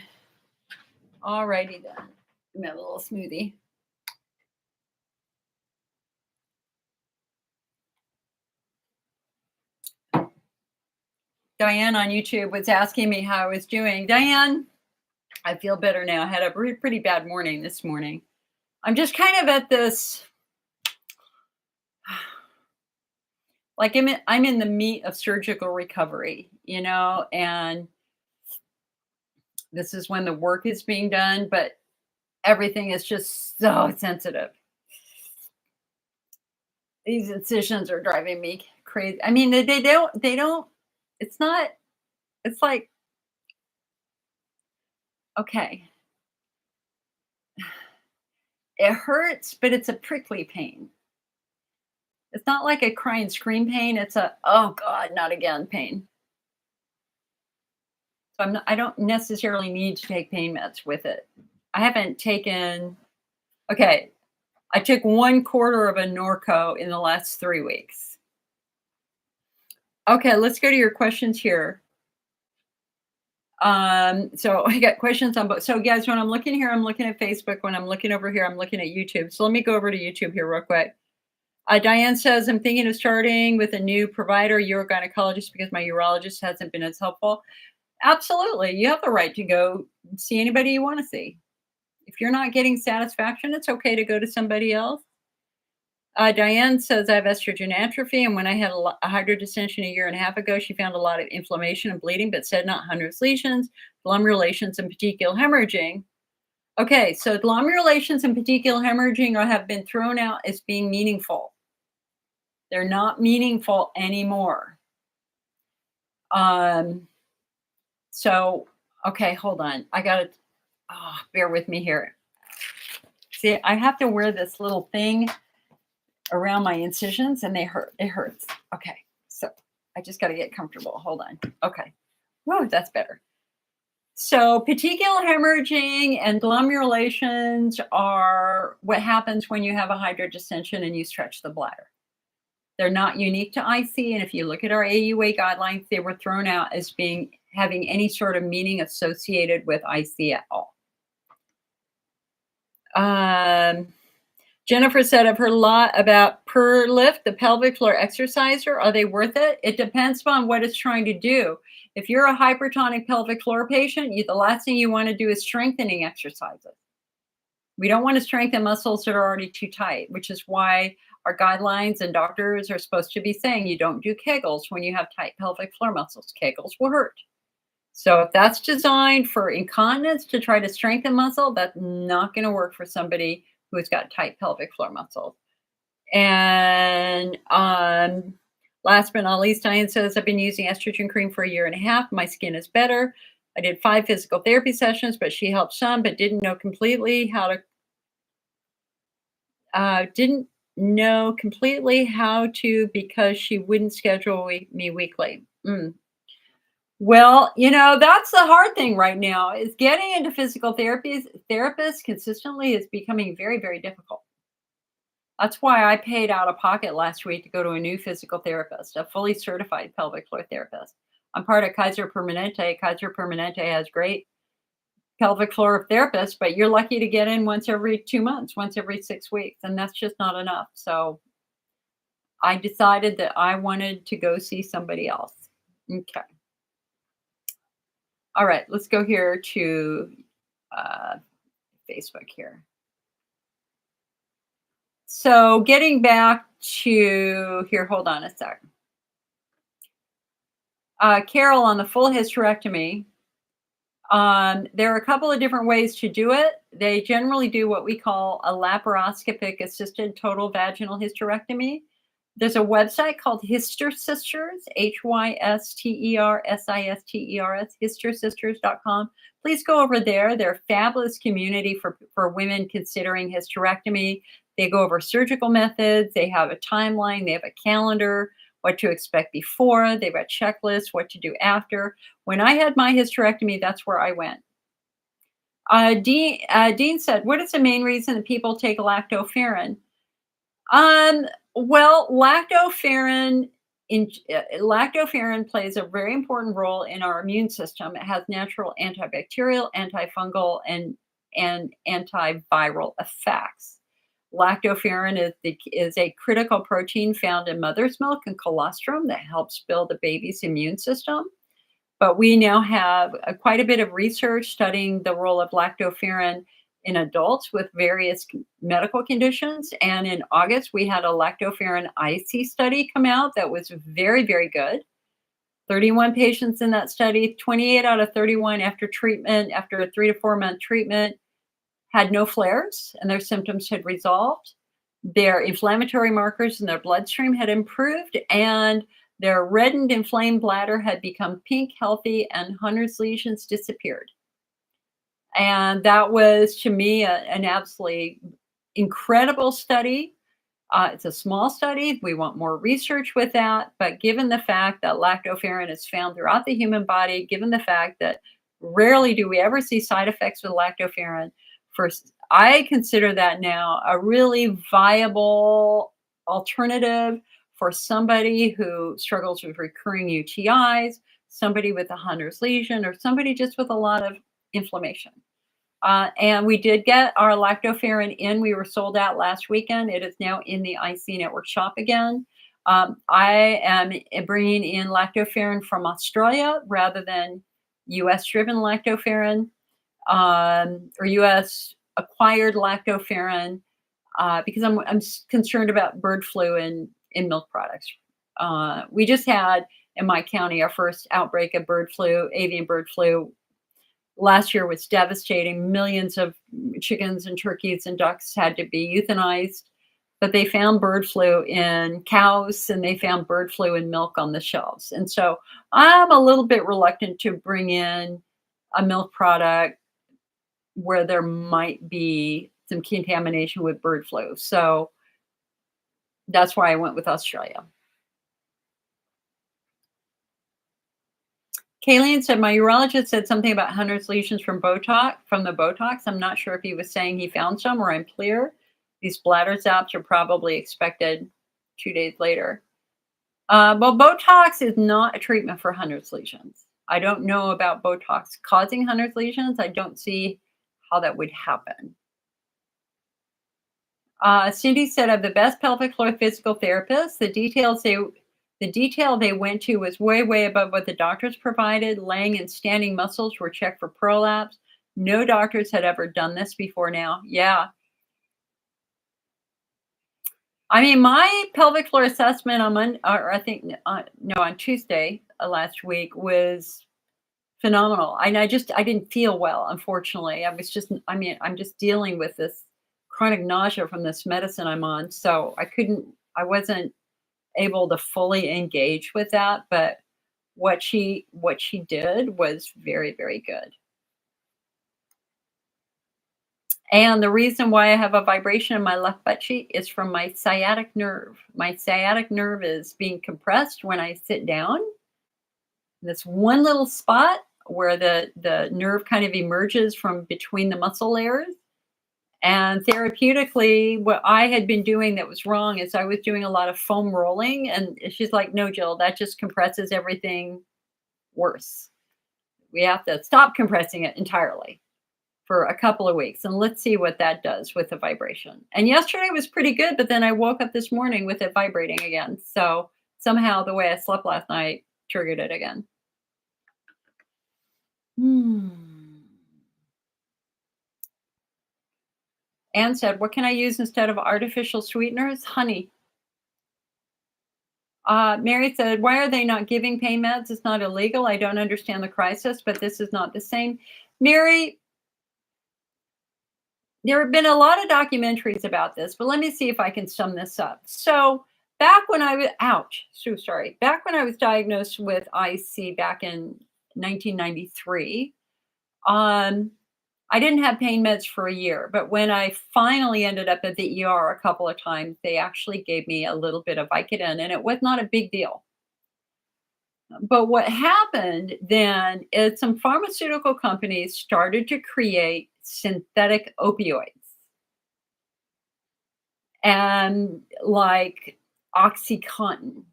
All righty then. I'm having a little smoothie. Diane on YouTube was asking me how I was doing. Diane, I feel better now. I had a pretty bad morning this morning. I'm just kind of at this, like I'm in the meat of surgical recovery, and this is when the work is being done, but everything is just so sensitive. These incisions are driving me crazy. I mean, they don't, it's not, it's like, okay, it hurts, but it's a prickly pain. It's not like a cry and scream pain. It's a, oh God, not again pain. So I don't necessarily need to take pain meds with it. I haven't taken, okay, I took 1/4 of a Norco in the last 3 weeks. Okay, let's go to your questions here. So I got questions on both. So guys, when I'm looking here, I'm looking at Facebook. When I'm looking over here, I'm looking at YouTube. So let me go over to YouTube here real quick. Diane says, I'm thinking of starting with a new provider, urogynecologist, because my urologist hasn't been as helpful. Absolutely. You have the right to go see anybody you want to see. If you're not getting satisfaction, it's okay to go to somebody else. Diane says I have estrogen atrophy, and when I had a hydrodistension a year and a half ago, she found a lot of inflammation and bleeding, but said not Hunner's lesions, glomerations, and petechial hemorrhaging. Okay, so glomerations and petechial hemorrhaging have been thrown out as being meaningful. They're not meaningful anymore. So, okay, hold on. I got to, bear with me here. See, I have to wear this little thing around my incisions and they hurt. It hurts. Okay, so I just got to get comfortable. Hold on. Okay. Whoa, that's better. So petechial hemorrhaging and glomerations are what happens when you have a hydrodistension and you stretch the bladder. They're not unique to IC, and if you look at our AUA guidelines, they were thrown out as having any sort of meaning associated with IC at all. Jennifer said, I've heard a lot about Prolapse, the pelvic floor exerciser. Are they worth it? It depends on what it's trying to do. If you're a hypertonic pelvic floor patient, the last thing you want to do is strengthening exercises. We don't want to strengthen muscles that are already too tight, which is why our guidelines and doctors are supposed to be saying you don't do Kegels when you have tight pelvic floor muscles. Kegels will hurt. So if that's designed for incontinence to try to strengthen muscle, that's not going to work for somebody who's got tight pelvic floor muscles. And last but not least, Diane says, I've been using estrogen cream for a year and a half. My skin is better. I did 5 physical therapy sessions, but she helped some, but didn't know completely how to because she wouldn't schedule me weekly. Well, that's the hard thing right now is getting into physical therapists consistently is becoming very, very difficult. That's why I paid out of pocket last week to go to a new physical therapist, a fully certified pelvic floor therapist. I'm part of Kaiser Permanente. Kaiser Permanente has great pelvic floor therapists, but you're lucky to get in once every 2 months, once every 6 weeks, and that's just not enough. So I decided that I wanted to go see somebody else. Okay. All right, let's go here to Facebook here. So getting back to here, hold on a sec. Carol, on the full hysterectomy, there are a couple of different ways to do it. They generally do what we call a laparoscopic assisted total vaginal hysterectomy. There's a website called HysterSisters, HYSTERSISTERS, HysterSisters.com. Please go over there. They're a fabulous community for women considering hysterectomy. They go over surgical methods. They have a timeline. They have a calendar, what to expect before. They've got checklists, what to do after. When I had my hysterectomy, that's where I went. Dean said, what is the main reason that people take lactoferrin? Well, lactoferrin plays a very important role in our immune system. It has natural antibacterial, antifungal, and antiviral effects. Lactoferrin is a critical protein found in mother's milk and colostrum that helps build the baby's immune system. But we now have quite a bit of research studying the role of lactoferrin in adults with various medical conditions. And in August, we had a lactoferrin IC study come out that was very, very good. 31 patients in that study, 28 out of 31 after treatment, after a 3 to 4 month treatment, had no flares and their symptoms had resolved. Their inflammatory markers in their bloodstream had improved and their reddened, inflamed bladder had become pink, healthy, and Hunner's lesions disappeared. And that was, to me, an absolutely incredible study. It's a small study. We want more research with that. But given the fact that lactoferrin is found throughout the human body, given the fact that rarely do we ever see side effects with lactoferrin, I consider that now a really viable alternative for somebody who struggles with recurring UTIs, somebody with a Hunner's lesion, or somebody just with a lot of inflammation. And we did get our lactoferrin in. We were sold out last weekend. It is now in the IC Network shop again. I am bringing in lactoferrin from Australia rather than US-driven lactoferrin or US-acquired lactoferrin. because I'm concerned about bird flu in milk products. We just had in my county our first outbreak of bird flu, avian bird flu. Last year was devastating. Millions of chickens and turkeys and ducks had to be euthanized. But they found bird flu in cows and they found bird flu in milk on the shelves. And so I'm a little bit reluctant to bring in a milk product where there might be some contamination with bird flu. So that's why I went with Australia. Kayleen said, my urologist said something about Hunner's lesions from the Botox. I'm not sure if he was saying he found some or I'm clear. These bladder zaps are probably expected 2 days later. Well, Botox is not a treatment for Hunner's lesions. I don't know about Botox causing Hunner's lesions. I don't see how that would happen. Cindy said, I'm the best pelvic floor physical therapist. The detail they went to was way, way above what the doctors provided. Laying and standing muscles were checked for prolapse. No doctors had ever done this before now. Yeah. I mean, my pelvic floor assessment on Tuesday last week was phenomenal. And I didn't feel well, unfortunately. I'm just dealing with this chronic nausea from this medicine I'm on. So I wasn't able to fully engage with that, but what she did was very, very good. And the reason why I have a vibration in my left butt cheek is from my sciatic nerve. My sciatic nerve is being compressed when I sit down. This one little spot where the nerve kind of emerges from between the muscle layers. And therapeutically, what I had been doing that was wrong is I was doing a lot of foam rolling. And she's like, no, Jill, that just compresses everything worse. We have to stop compressing it entirely for a couple of weeks. And let's see what that does with the vibration. And yesterday was pretty good, but then I woke up this morning with it vibrating again. So somehow the way I slept last night triggered it again. Anne said, what can I use instead of artificial sweeteners? Honey. Mary said, why are they not giving pain meds? It's not illegal. I don't understand the crisis, but this is not the same. Mary, there have been a lot of documentaries about this, but let me see if I can sum this up. So back when I was diagnosed with IC back in 1993, I didn't have pain meds for a year, but when I finally ended up at the ER a couple of times, they actually gave me a little bit of Vicodin, and it was not a big deal. But what happened then is some pharmaceutical companies started to create synthetic opioids. And like OxyContin.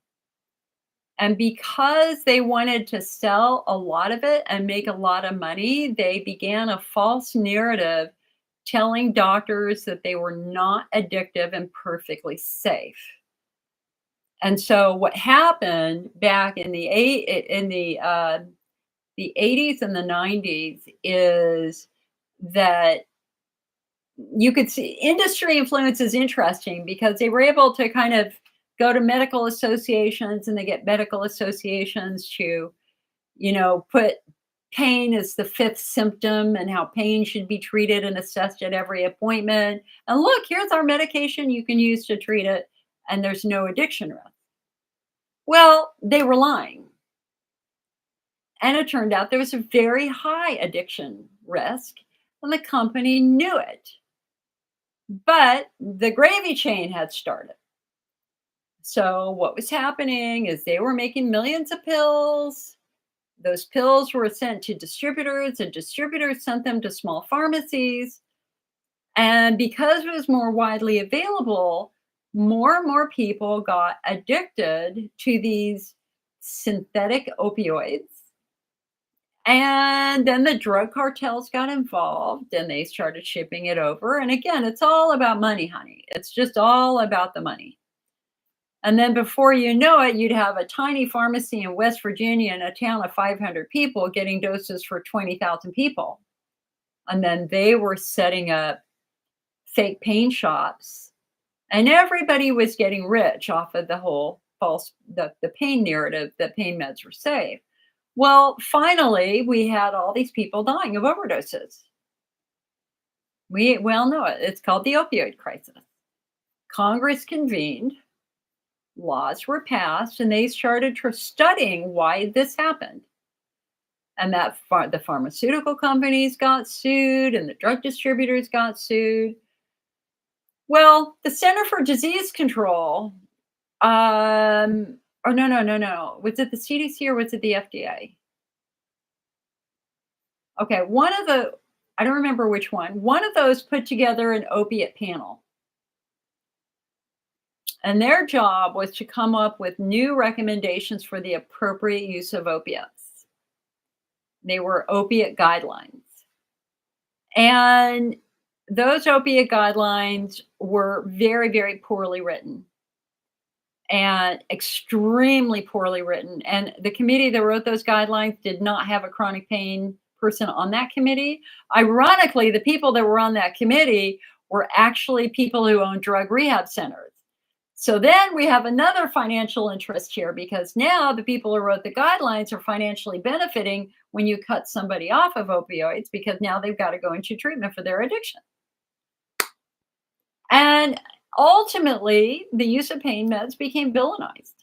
And because they wanted to sell a lot of it and make a lot of money, they began a false narrative telling doctors that they were not addictive and perfectly safe. And so what happened back in the 80s and the 90s is that you could see industry influence is interesting because they were able to kind of go to medical associations and they get medical associations to, put pain as the fifth symptom and how pain should be treated and assessed at every appointment. And look, here's our medication you can use to treat it. And there's no addiction risk. Well, they were lying. And it turned out there was a very high addiction risk and the company knew it. But the gravy chain had started. So what was happening is they were making millions of pills. Those pills were sent to distributors, and distributors sent them to small pharmacies. And because it was more widely available, more and more people got addicted to these synthetic opioids. And then the drug cartels got involved and they started shipping it over. And again, it's all about money, honey. It's just all about the money. And then before you know it, you'd have a tiny pharmacy in West Virginia in a town of 500 people getting doses for 20,000 people. And then they were setting up fake pain shops And everybody was getting rich off of the whole the pain narrative that pain meds were safe. Well, finally, we had all these people dying of overdoses. We well know it. It's called the opioid crisis. Congress convened, laws were passed, and they started studying why this happened. And the pharmaceutical companies got sued and the drug distributors got sued. Well, the Center for Disease Control, or no. Was it the CDC or was it the FDA? Okay, I don't remember which one. One of those put together an opiate panel. And their job was to come up with new recommendations for the appropriate use of opiates. They were opiate guidelines. And those opiate guidelines were very, very poorly written and extremely poorly written. And the committee that wrote those guidelines did not have a chronic pain person on that committee. Ironically, the people that were on that committee were actually people who own drug rehab centers. So then we have another financial interest here, because now the people who wrote the guidelines are financially benefiting when you cut somebody off of opioids, because now they've got to go into treatment for their addiction. And ultimately, the use of pain meds became villainized.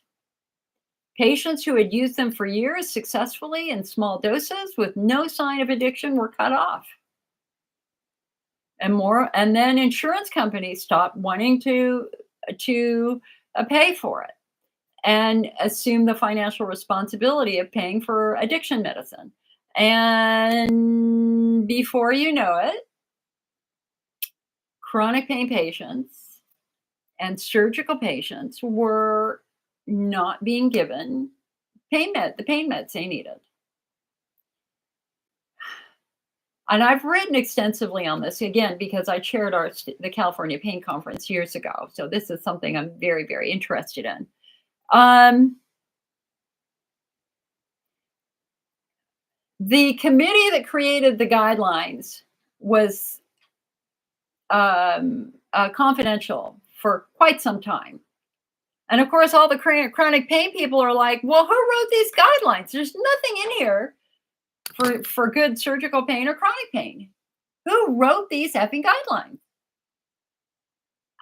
Patients who had used them for years successfully in small doses with no sign of addiction were cut off. And then insurance companies stopped wanting to pay for it and assume the financial responsibility of paying for addiction medicine. And before you know it, chronic pain patients and surgical patients were not being given the pain meds they needed. And I've written extensively on this, again, because I chaired the California Pain Conference years ago. So this is something I'm very, very interested in. The committee that created the guidelines was confidential for quite some time. And of course, all the chronic pain people are like, well, who wrote these guidelines? There's nothing in here for good surgical pain or chronic pain. Who wrote these effing guidelines?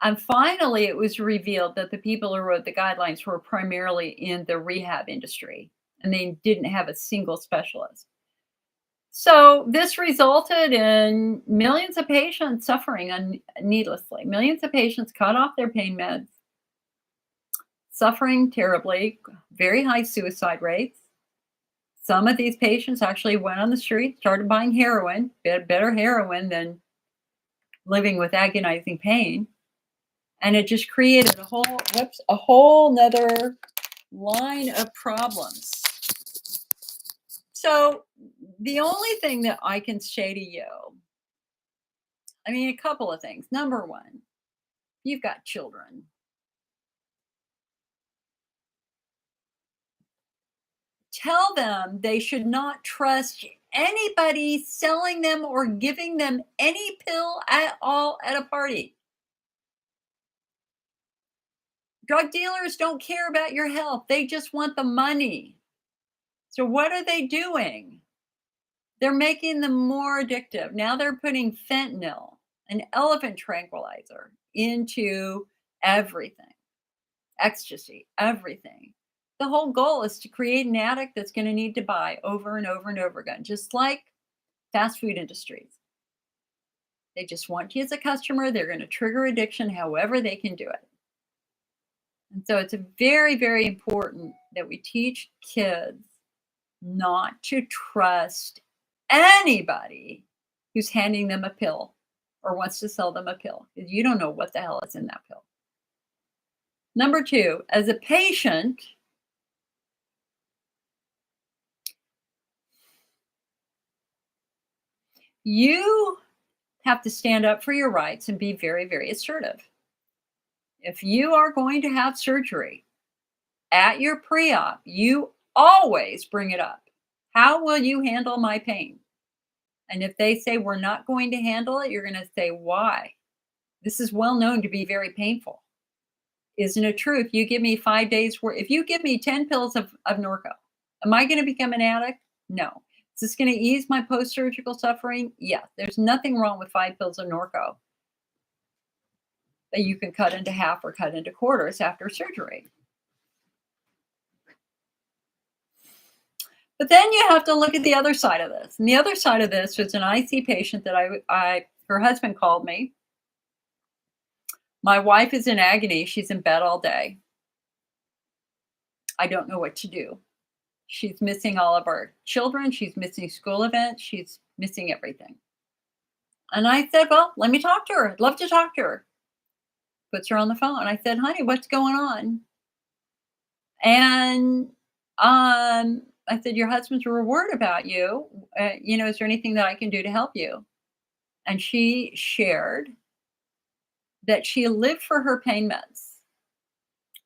And finally, it was revealed that the people who wrote the guidelines were primarily in the rehab industry, and they didn't have a single specialist. So this resulted in millions of patients suffering needlessly. Millions of patients cut off their pain meds, suffering terribly, very high suicide rates. Some of these patients actually went on the street, started buying heroin, better heroin than living with agonizing pain. And it just created a whole nother line of problems. So the only thing that I can say to you, a couple of things. Number one, you've got children. Tell them they should not trust anybody selling them or giving them any pill at all at a party. Drug dealers don't care about your health. They just want the money. So what are they doing? They're making them more addictive. Now they're putting fentanyl, an elephant tranquilizer, into everything. Ecstasy, everything. The whole goal is to create an addict that's going to need to buy over and over and over again, just like fast food industries. They just want you as a customer. They're going to trigger addiction however they can do it. And so it's very, very important that we teach kids not to trust anybody who's handing them a pill or wants to sell them a pill, because you don't know what the hell is in that pill. Number two, as a patient, you have to stand up for your rights and be very, very assertive. If you are going to have surgery at your pre-op, you always bring it up. How will you handle my pain? And if they say we're not going to handle it, you're going to say, why? This is well known to be very painful. Isn't it true? If you give me 5 days worth, if you give me 10 pills of Norco, am I gonna become an addict? No. Is this gonna ease my post-surgical suffering? Yeah. There's nothing wrong with 5 pills of Norco that you can cut into half or cut into quarters after surgery. But then you have to look at the other side of this. And the other side of this was an IC patient that her husband called me. My wife is in agony. She's in bed all day. I don't know what to do. She's missing all of our children. She's missing school events. She's missing everything. And I said, well, let me talk to her. I'd love to talk to her. Puts her on the phone. I said, honey, what's going on? And I said, your husband's worried about you. Is there anything that I can do to help you? And she shared that she lived for her pain meds.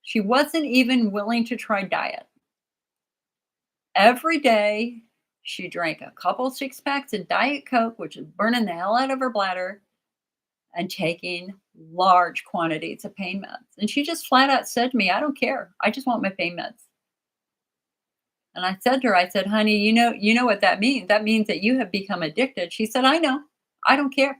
She wasn't even willing to try diet. Every day, she drank a couple 6-packs of Diet Coke, which is burning the hell out of her bladder, and taking large quantities of pain meds. And she just flat out said to me, I don't care. I just want my pain meds. And I said to her, I said, honey, you know what that means? That means that you have become addicted. She said, I know. I don't care.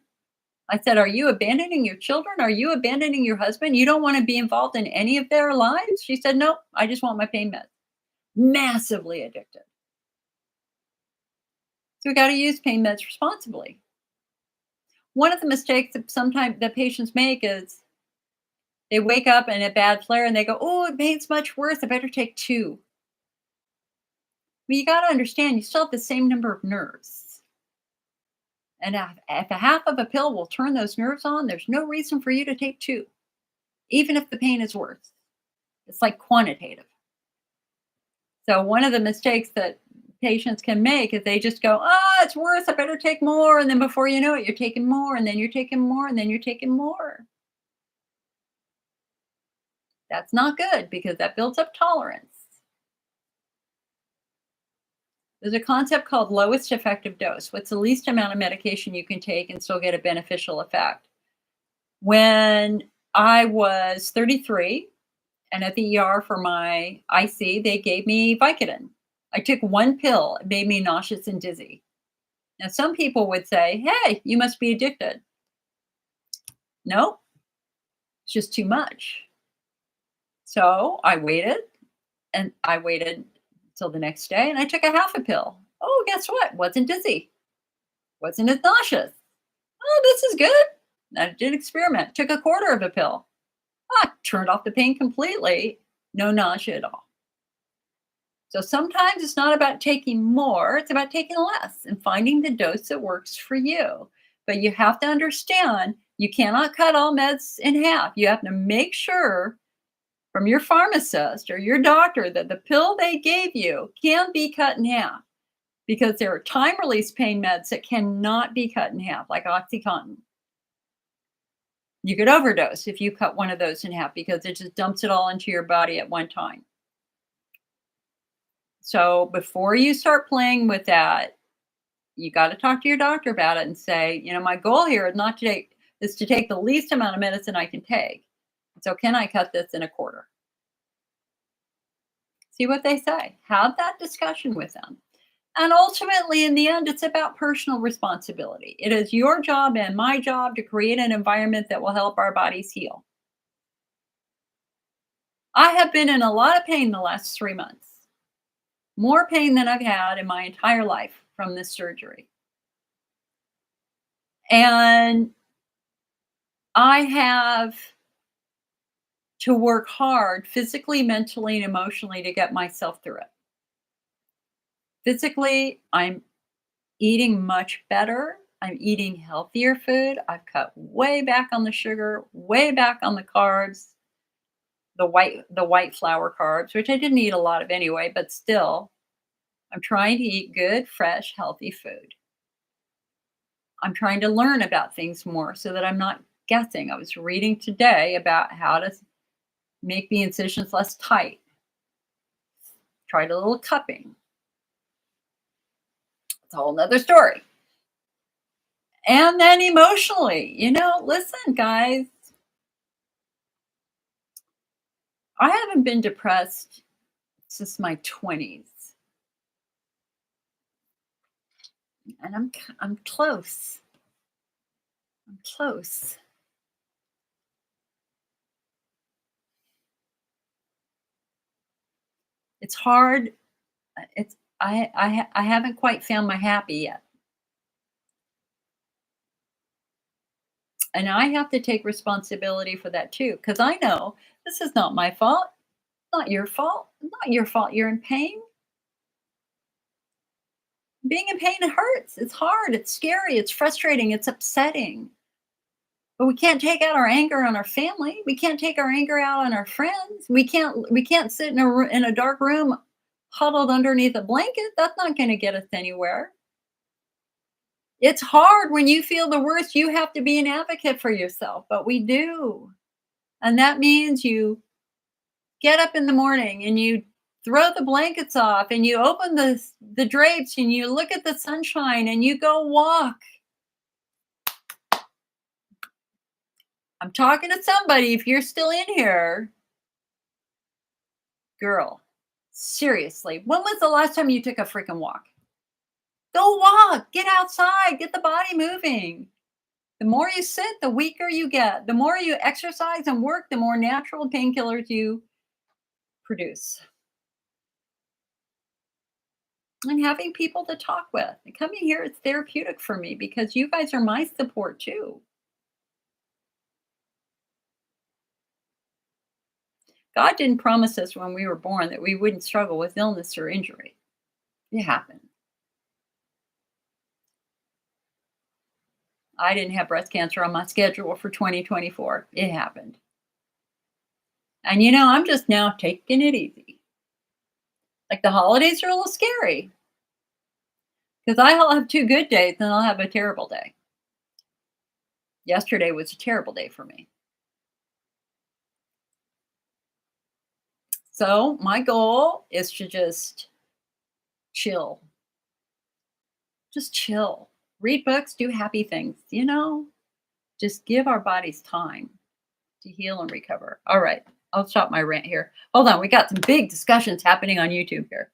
I said, are you abandoning your children? Are you abandoning your husband? You don't want to be involved in any of their lives? She said, no, I just want my pain meds. Massively addicted. So we got to use pain meds responsibly. One of the mistakes that sometimes the patients make is they wake up in a bad flare and they go, oh, it makes much worse. I better take 2. Well, you got to understand, you still have the same number of nerves. And if a half of a pill will turn those nerves on, there's no reason for you to take 2, even if the pain is worse. It's like quantitative. So one of the mistakes that patients can make is they just go, oh, it's worse. I better take more. And then before you know it, you're taking more, and then you're taking more, and then you're taking more. That's not good because that builds up tolerance. There's a concept called lowest effective dose. What's the least amount of medication you can take and still get a beneficial effect? When I was 33 and at the ER for my IC, they gave me Vicodin. I took 1 pill. It made me nauseous and dizzy. Now, some people would say, hey, you must be addicted. No, it's just too much. So I waited till the next day and I took a half a pill. Oh, guess what? Wasn't dizzy. Wasn't as nauseous. Oh, this is good. I did an experiment. Took a quarter of a pill. Turned off the pain completely. No nausea at all. So sometimes it's not about taking more, it's about taking less and finding the dose that works for you. But you have to understand, you cannot cut all meds in half. You have to make sure from your pharmacist or your doctor that the pill they gave you can be cut in half, because there are time-release pain meds that cannot be cut in half, like OxyContin. You could overdose if you cut one of those in half because it just dumps it all into your body at one time. So before you start playing with that, you got to talk to your doctor about it and say, my goal here is to take the least amount of medicine I can take. So can I cut this in a quarter? See what they say. Have that discussion with them. And ultimately, in the end, it's about personal responsibility. It is your job and my job to create an environment that will help our bodies heal. I have been in a lot of pain the last 3 months. More pain than I've had in my entire life from this surgery. And I have to work hard physically, mentally, and emotionally to get myself through it. Physically, I'm eating much better. I'm eating healthier food. I've cut way back on the sugar, way back on the carbs, the white flour carbs, which I didn't eat a lot of anyway, but still, I'm trying to eat good, fresh, healthy food. I'm trying to learn about things more so that I'm not guessing. I was reading today about how to make the incisions less tight. Tried a little cupping. It's a whole nother story. And then emotionally, listen, guys, I haven't been depressed since my 20s, and I'm close. I'm close. It's hard. It's I haven't quite found my happy yet. And I have to take responsibility for that too, because I know this is not my fault, not your fault, not your fault you're in pain. Being in pain, it hurts. It's hard. It's scary. It's frustrating. It's upsetting. But we can't take out our anger on our family. We can't take our anger out on our friends. We can't sit in in a dark room huddled underneath a blanket. That's not going to get us anywhere. It's hard when you feel the worst. You have to be an advocate for yourself, but we do. And that means you get up in the morning and you throw the blankets off and you open the drapes and you look at the sunshine and you go walk. I'm talking to somebody. If you're still in here, girl, seriously, when was the last time you took a freaking walk? Go walk, get outside, get the body moving. The more you sit, the weaker you get. The more you exercise and work, the more natural painkillers you produce. And having people to talk with. And coming here, it's therapeutic for me because you guys are my support too. God didn't promise us when we were born that we wouldn't struggle with illness or injury. It happened. I didn't have breast cancer on my schedule for 2024. It happened. And I'm just now taking it easy. Like the holidays are a little scary because I'll have 2 good days and I'll have a terrible day. Yesterday was a terrible day for me. So my goal is to just chill. Just chill. Read books, do happy things. Just give our bodies time to heal and recover. All right. I'll stop my rant here. Hold on. We got some big discussions happening on YouTube here.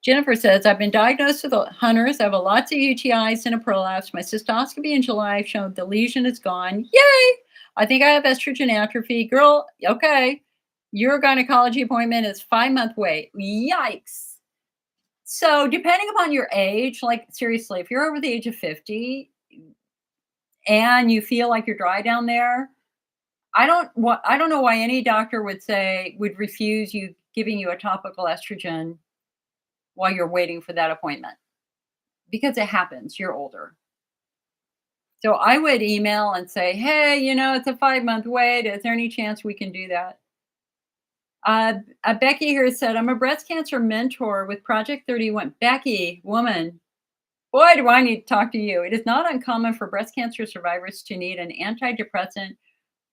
Jennifer says, I've been diagnosed with Hunners. I have lots of UTIs and a prolapse. My cystoscopy in July showed the lesion is gone. Yay! I think I have estrogen atrophy. Girl, okay. Your gynecology appointment is 5-month wait. Yikes. So depending upon your age, like seriously, if you're over the age of 50 and you feel like you're dry down there, I don't know why any doctor would refuse you giving you a topical estrogen while you're waiting for that appointment, because it happens. You're older. So I would email and say, hey, it's a 5-month wait. Is there any chance we can do that? Becky here said, I'm a breast cancer mentor with Project 31. Becky, woman, boy, do I need to talk to you. It is not uncommon for breast cancer survivors to need an antidepressant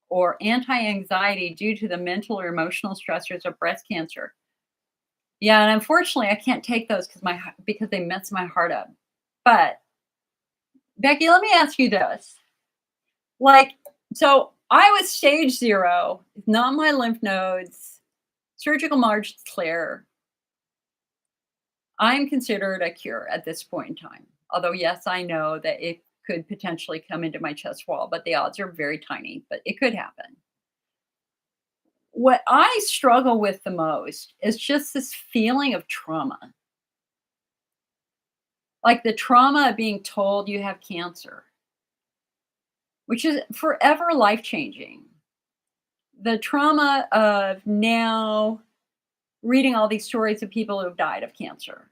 or anti-anxiety due to the mental or emotional stressors of breast cancer. Yeah, and unfortunately, I can't take those because they mess my heart up. But Becky, let me ask you this. So I was stage 0, not my lymph nodes, surgical margins clear. I'm considered a cure at this point in time. Although, yes, I know that it could potentially come into my chest wall, but the odds are very tiny, but it could happen. What I struggle with the most is just this feeling of trauma. Like the trauma of being told you have cancer, which is forever life-changing. The trauma of now reading all these stories of people who've died of cancer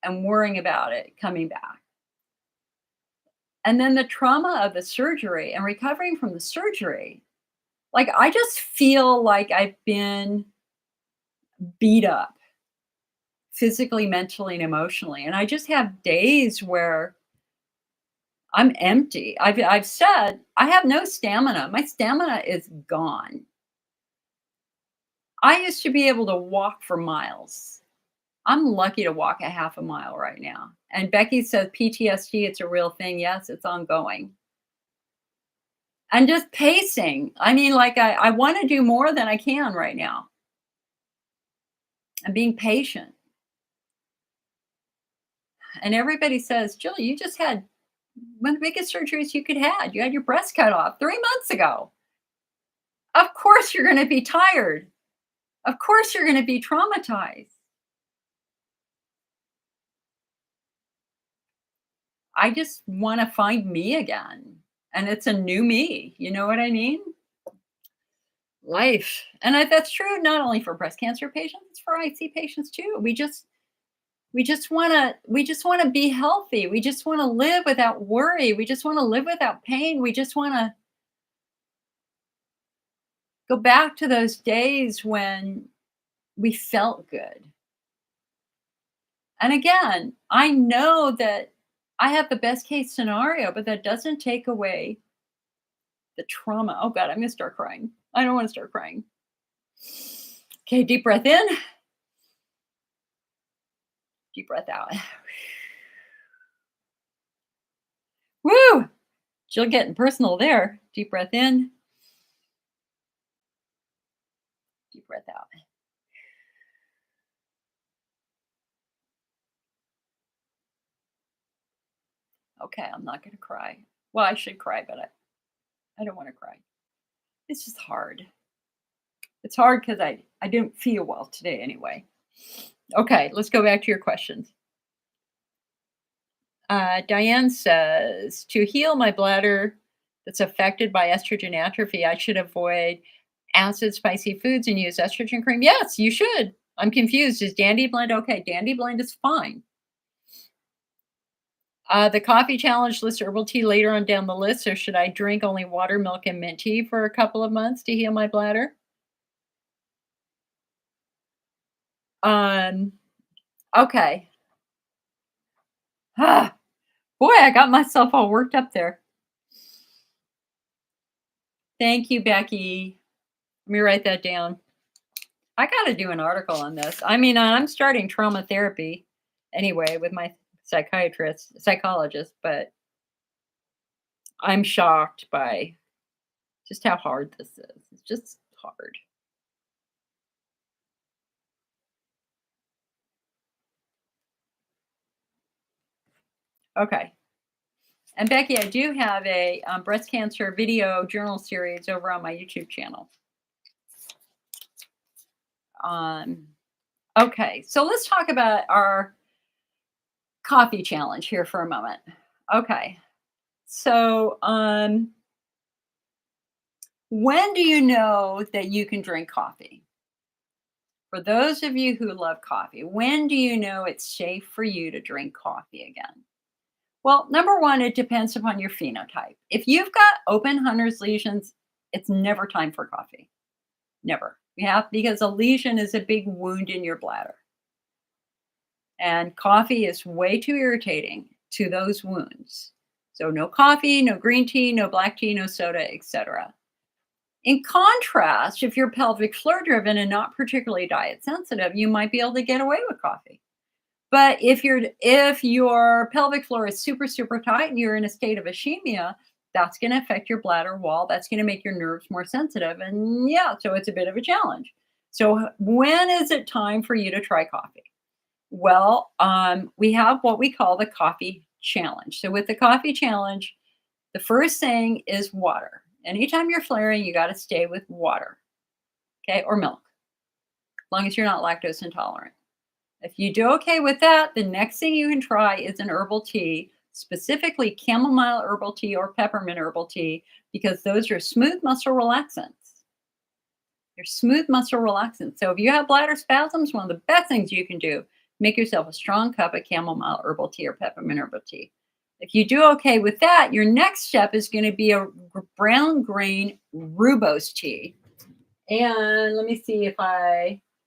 and worrying about it coming back. And then the trauma of the surgery and recovering from the surgery. Like, I just feel like I've been beat up physically, mentally, and emotionally. And I just have days where I'm empty. I've said I have no stamina. My stamina is gone. I used to be able to walk for miles. I'm lucky to walk a half a mile right now. And Becky says PTSD, it's a real thing. Yes, it's ongoing. and just pacing. I mean, like, I want to do more than I can right now, and being patient. And everybody says, Jill, you just had one of the biggest surgeries you could have. You had your breast cut off 3 months ago. Of course, you're going to be tired. Of course, you're going to be traumatized. I just want to find me again. And it's a new me. You know what I mean? Life. And that's true not only for breast cancer patients, it's for IC patients too. We just want to be healthy. We just want to live without worry. We just want to live without pain. We just want to go back to those days when we felt good. And again, I know that I have the best case scenario, but that doesn't take away the trauma. Oh God, I'm gonna start crying. I don't want to start crying. Okay, deep breath in, deep breath out. Woo! Jill getting personal there. Deep breath in, deep breath out. Okay, I'm not gonna cry. Well, I should cry, but I don't want to cry. It's just hard. It's hard because I didn't feel well today anyway. Okay, let's go back to your questions. Diane says, to heal my bladder that's affected by estrogen atrophy, I should avoid acid, spicy foods and use estrogen cream. Yes, you should. I'm confused. Is Dandy Blend okay? Dandy Blend is fine. The coffee challenge lists herbal tea later on down the list. So should I drink only water, milk, and mint tea for a couple of months to heal my bladder? Um, okay. Ah, boy, I got myself all worked up there. Thank you, Becky. Let me write that down. I got to do an article on this. I mean, I'm starting trauma therapy anyway with my psychologist, but I'm shocked by just how hard this is. It's just hard. Okay. And Becky, I do have a breast cancer video journal series over on my YouTube channel. Um, okay. So let's talk about our coffee challenge here for a moment. Okay. So, when do you know that you can drink coffee? For those of you who love coffee, when do you know it's safe for you to drink coffee again? Well, number one, it depends upon your phenotype. If you've got open Hunner's lesions, it's never time for coffee. Never. Yeah, because a lesion is a big wound in your bladder. And coffee is way too irritating to those wounds. So no coffee, no green tea, no black tea, no soda, etc. In contrast, if you're pelvic floor driven and not particularly diet sensitive, you might be able to get away with coffee. But if your pelvic floor is super super tight and you're in a state of ischemia, that's going to affect your bladder wall. That's going to make your nerves more sensitive, and yeah, so it's a bit of a challenge. So when is it time for you to try coffee? Well, we have what we call the coffee challenge. So with the coffee challenge, the first thing is water. Anytime you're flaring, you got to stay with water, okay, or milk, as long as you're not lactose intolerant. If you do okay with that, the next thing you can try is an herbal tea, specifically chamomile herbal tea or peppermint herbal tea, because those are smooth muscle relaxants. They're smooth muscle relaxants. So if you have bladder spasms, one of the best things you can do, make yourself a strong cup of chamomile herbal tea or peppermint herbal tea. If you do okay with that, your next step is going to be a brown grain rooibos tea. And let me see if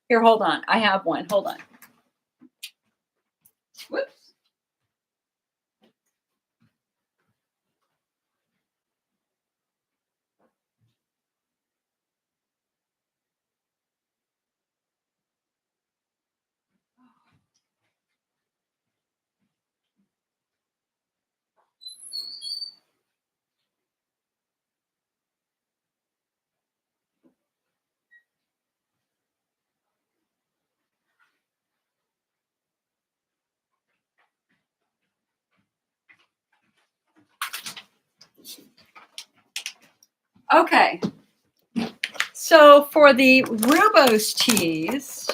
here, hold on. I have one. Hold on. Whoops. Okay. So for the rooibos teas,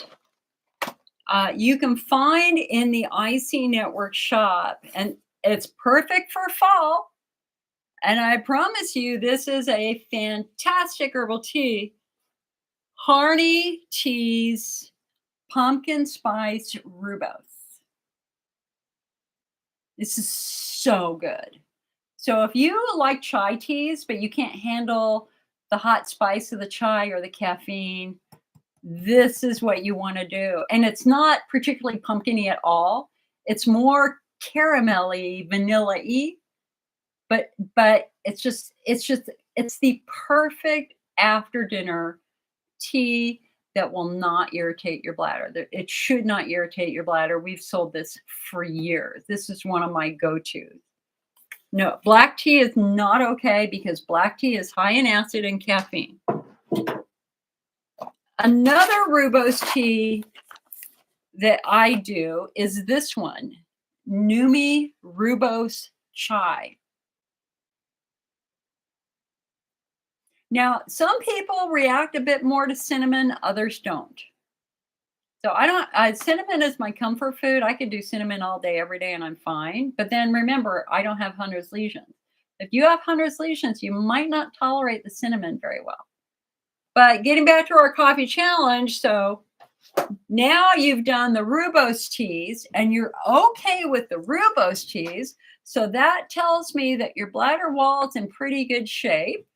you can find in the IC Network shop, and it's perfect for fall. And I promise you, this is a fantastic herbal tea. Harney Teas Pumpkin Spice Rooibos. This is so good. So if you like chai teas, but you can't handle the hot spice of the chai or the caffeine, this is what you want to do. And it's not particularly pumpkiny at all. It's more caramelly, vanilla-y, but it's the perfect after dinner tea that will not irritate your bladder. It should not irritate your bladder. We've sold this for years. This is one of my go-tos. No, black tea is not okay because black tea is high in acid and caffeine. Another rooibos tea that I do is this one, Numi Rooibos Chai. Now, some people react a bit more to cinnamon, others don't. So I don't, cinnamon is my comfort food. I could do cinnamon all day, every day, and I'm fine. But then remember, I don't have Hunner's lesions. If you have Hunner's lesions, you might not tolerate the cinnamon very well. But getting back to our coffee challenge, so now you've done the rooibos teas and you're okay with the rooibos teas. So that tells me that your bladder wall is in pretty good shape.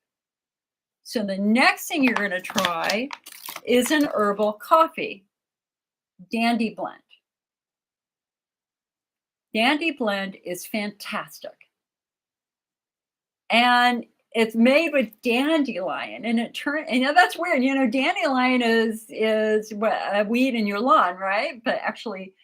So the next thing you're going to try is an herbal coffee, Dandy Blend. Dandy Blend is fantastic. And it's made with dandelion, and that's weird. You know, dandelion is a weed in your lawn, right? But actually,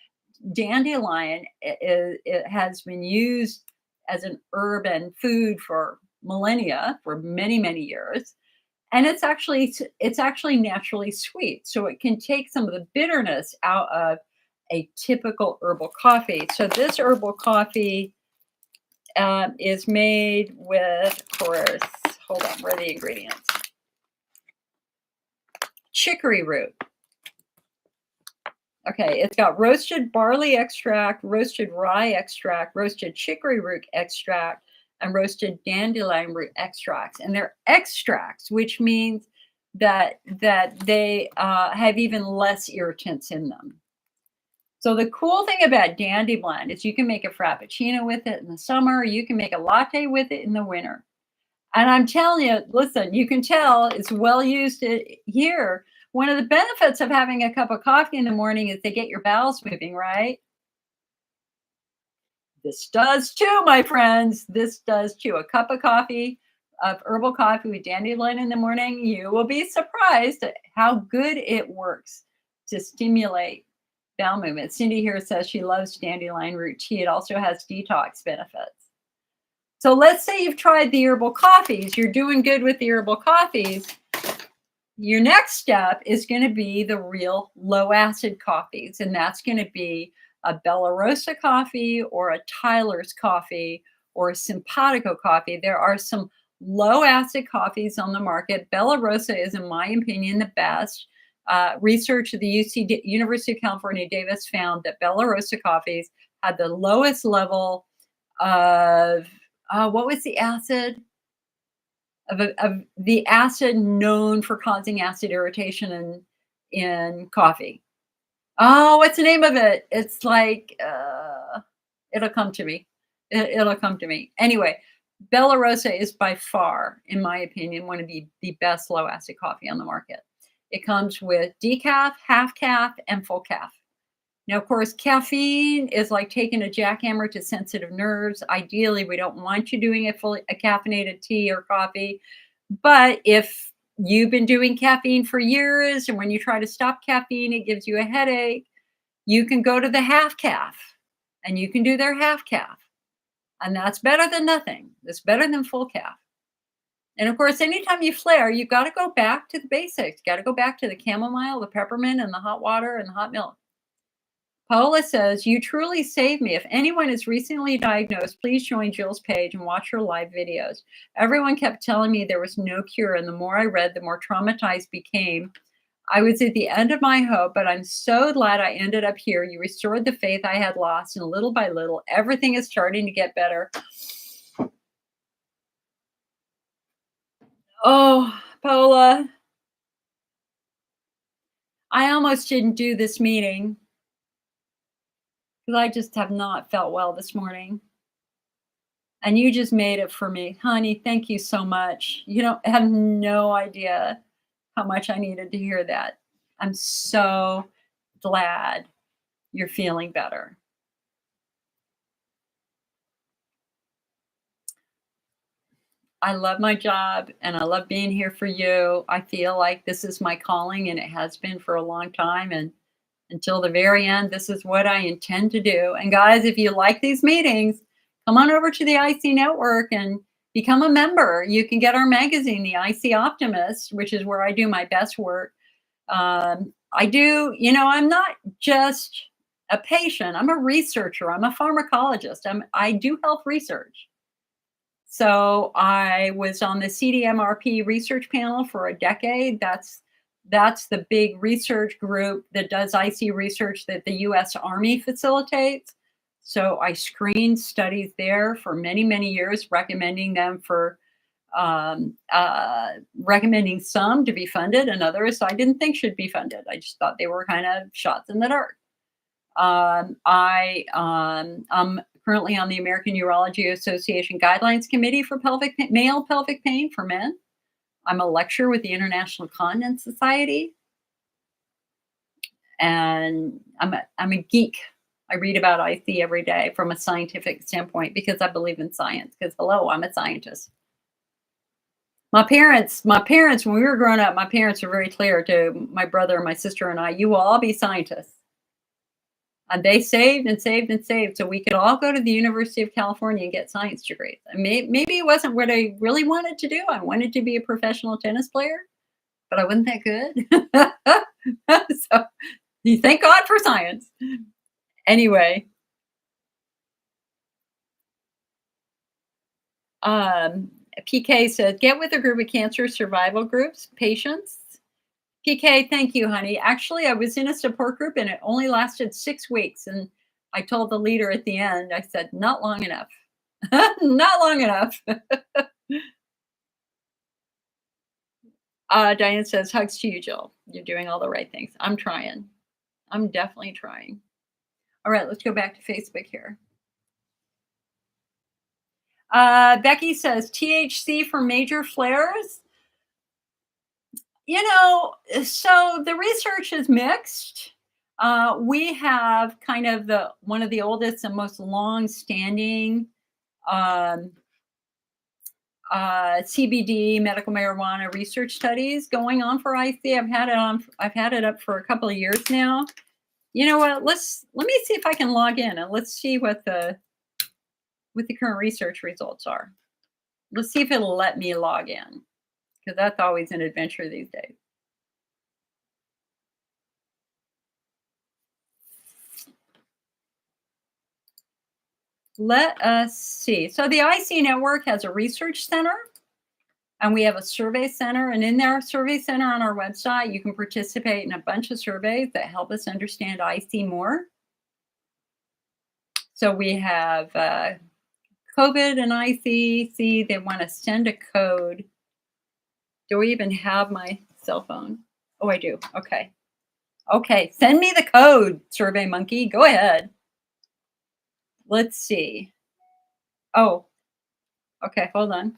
dandelion it has been used as an herb and food for millennia, for many, many years. And it's actually naturally sweet, so it can take some of the bitterness out of a typical herbal coffee. So this herbal coffee is made with, of course, hold on, where are the ingredients? Chicory root. Okay, it's got roasted barley extract, roasted rye extract, roasted chicory root extract, and roasted dandelion root extracts. And they're extracts, which means that they have even less irritants in them. So the cool thing about Dandy Blend is you can make a frappuccino with it in the summer. You can make a latte with it in the winter. And I'm telling you, listen, you can tell it's well used here. One of the benefits of having a cup of coffee in the morning is they get your bowels moving, right? This does too, my friends. This does too. A cup of coffee, of herbal coffee with dandelion in the morning, you will be surprised at how good it works to stimulate bowel movement. Cindy here says she loves dandelion root tea. It also has detox benefits. So let's say you've tried the herbal coffees. You're doing good with the herbal coffees. Your next step is going to be the real low acid coffees. And that's going to be a Bella Rosa coffee or a Tyler's coffee or a Simpatico coffee. There are some low acid coffees on the market. Bella Rosa is, in my opinion, the best. Research at the University of California, Davis found that Bella Rosa coffees had the lowest level of, what was the acid? Of the acid known for causing acid irritation in coffee. Oh, what's the name of it? It's like, it'll come to me. It'll come to me. Anyway, Bella Rosa is by far, in my opinion, one of the best low acid coffee on the market. It comes with decaf, half calf, and full calf. Now, of course, caffeine is like taking a jackhammer to sensitive nerves. Ideally, we don't want you doing a caffeinated tea or coffee. But if you've been doing caffeine for years, and when you try to stop caffeine, it gives you a headache, you can go to the half calf, and you can do their half calf. And that's better than nothing. It's better than full calf. And of course, anytime you flare, you've got to go back to the basics. You got to go back to the chamomile, the peppermint, and the hot water and the hot milk. Paola says, you truly saved me. If anyone is recently diagnosed, please join Jill's page and watch her live videos. Everyone kept telling me there was no cure, and the more I read, the more traumatized became. I was at the end of my hope, but I'm so glad I ended up here. You restored the faith I had lost, and little by little, everything is starting to get better. Oh, Paola, I almost didn't do this meeting because I just have not felt well this morning. And you just made it for me. Honey, thank you so much. You don't have no idea how much I needed to hear that. I'm so glad you're feeling better. I love my job and I love being here for you. I feel like this is my calling and it has been for a long time. And until the very end, this is what I intend to do. And guys, if you like these meetings, come on over to the IC Network and become a member. You can get our magazine, the IC Optimist, which is where I do my best work. I do, I'm not just a patient. I'm a researcher. I'm a pharmacologist. I do health research. So I was on the CDMRP research panel for a decade. That's the big research group that does IC research that the U.S. Army facilitates. So I screened studies there for many, many years, recommending some to be funded and others I didn't think should be funded. I just thought they were kind of shots in the dark. I'm currently on the American Urology Association Guidelines Committee for male pelvic pain for men. I'm a lecturer with the International Continence Society. And I'm a geek. I read about IC every day from a scientific standpoint because I believe in science. Because hello, I'm a scientist. My parents, when we were growing up, my parents were very clear to my brother, my sister, and I, you will all be scientists. And they saved and saved and saved so we could all go to the University of California and get science degrees. And maybe it wasn't what I really wanted to do. I wanted to be a professional tennis player, but I wasn't that good. So you thank God for science. Anyway, PK says, get with a group of cancer survival groups, patients. PK, thank you, honey. Actually, I was in a support group and it only lasted 6 weeks. And I told the leader at the end, I said, not long enough. Not long enough. Diane says, hugs to you, Jill. You're doing all the right things. I'm trying. I'm definitely trying. All right, let's go back to Facebook here. Becky says, THC for major flares. So the research is mixed. We have kind of one of the oldest and most long-standing CBD medical marijuana research studies going on for IC. I've had it up for a couple of years now. You know what? Let me see if I can log in and let's see what the current research results are. Let's see if it'll let me log in, because that's always an adventure these days. Let us see. So the IC Network has a research center and we have a survey center. And in our survey center on our website, you can participate in a bunch of surveys that help us understand IC more. So we have COVID and IC. See, they want to send a code. Do we even have my cell phone? Oh, I do. Okay. Okay, send me the code, Survey Monkey. Go ahead. Let's see. Oh, okay, hold on.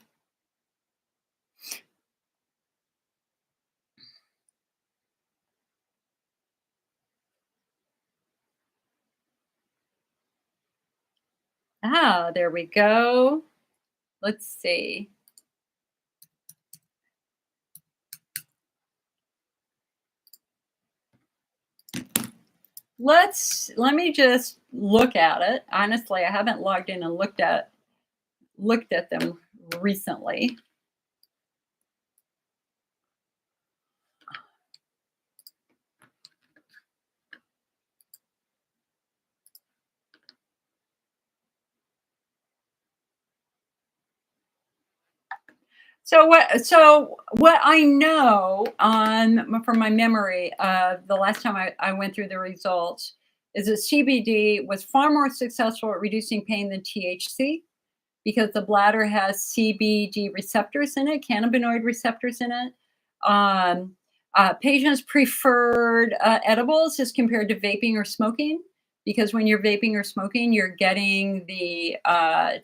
Ah, there we go. Let's see. Let me just look at it. Honestly, I haven't logged in and looked at them recently. So what I know from my memory of the last time I went through the results is that CBD was far more successful at reducing pain than THC because the bladder has CBD receptors in it, cannabinoid receptors in it. Um, Patients preferred edibles as compared to vaping or smoking because when you're vaping or smoking, you're getting the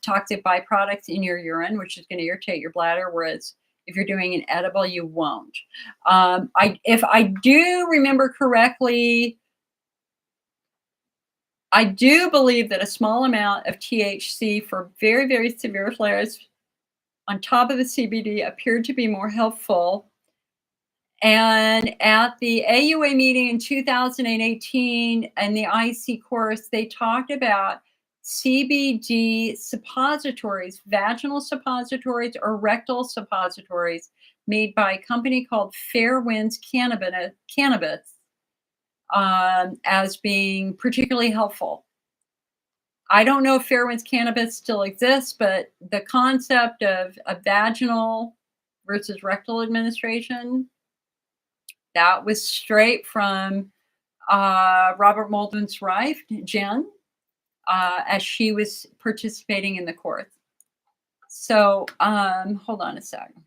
toxic byproducts in your urine, which is going to irritate your bladder. Whereas if you're doing an edible, you won't. If I do remember correctly, I do believe that a small amount of THC for very, very severe flares on top of the CBD appeared to be more helpful. And at the AUA meeting in 2018 and the IC course, they talked about CBD suppositories, vaginal suppositories or rectal suppositories made by a company called Fairwinds Cannabis as being particularly helpful. I don't know if Fairwinds Cannabis still exists, but the concept of a vaginal versus rectal administration, that was straight from Robert Malden's wife, Jen, as she was participating in the course. So hold on a second.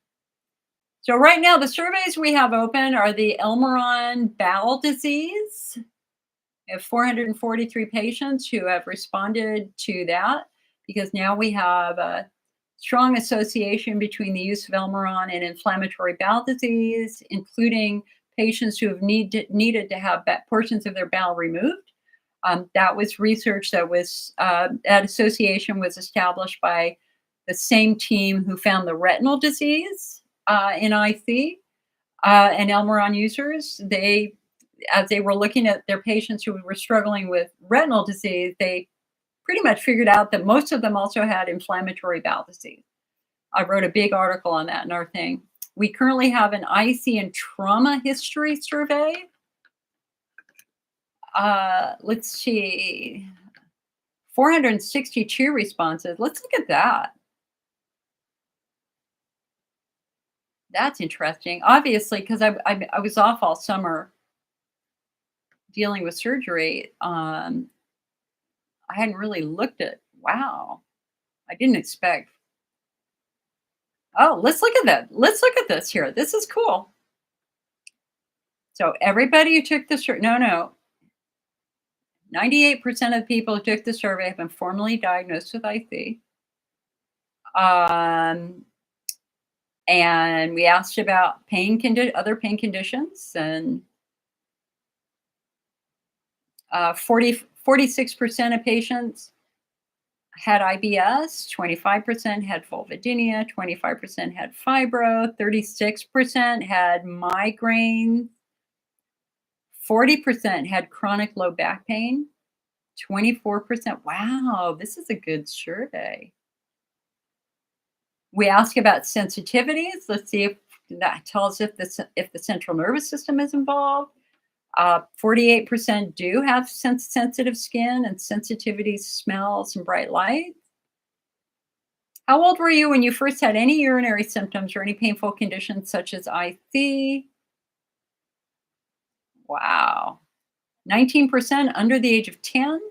So right now, the surveys we have open are the Elmeron bowel disease. We have 443 patients who have responded to that because now we have a strong association between the use of Elmeron and inflammatory bowel disease, including patients who have needed to have portions of their bowel removed. That was research that was, that association was established by the same team who found the retinal disease in IC and Elmeron users. As they were looking at their patients who were struggling with retinal disease, they pretty much figured out that most of them also had inflammatory bowel disease. I wrote a big article on that in our thing. We currently have an IC and trauma history survey. Let's see, 462 responses. Let's look at that. That's interesting. Obviously, because I was off all summer dealing with surgery. I hadn't really looked at, wow, I didn't expect. Oh, let's look at that. Let's look at this here. This is cool. So everybody who took the survey, no, 98% of the people who took the survey have been formally diagnosed with IC. And we asked about other pain conditions, and 46% of patients had IBS, 25% had vulvodynia, 25% had fibro, 36% had migraine, 40% had chronic low back pain, 24%. Wow, this is a good survey. We ask about sensitivities. Let's see if that tells if the central nervous system is involved. 48% do have sensitive skin and sensitivity to smells and bright lights. How old were you when you first had any urinary symptoms or any painful conditions such as IC? Wow. 19% under the age of 10,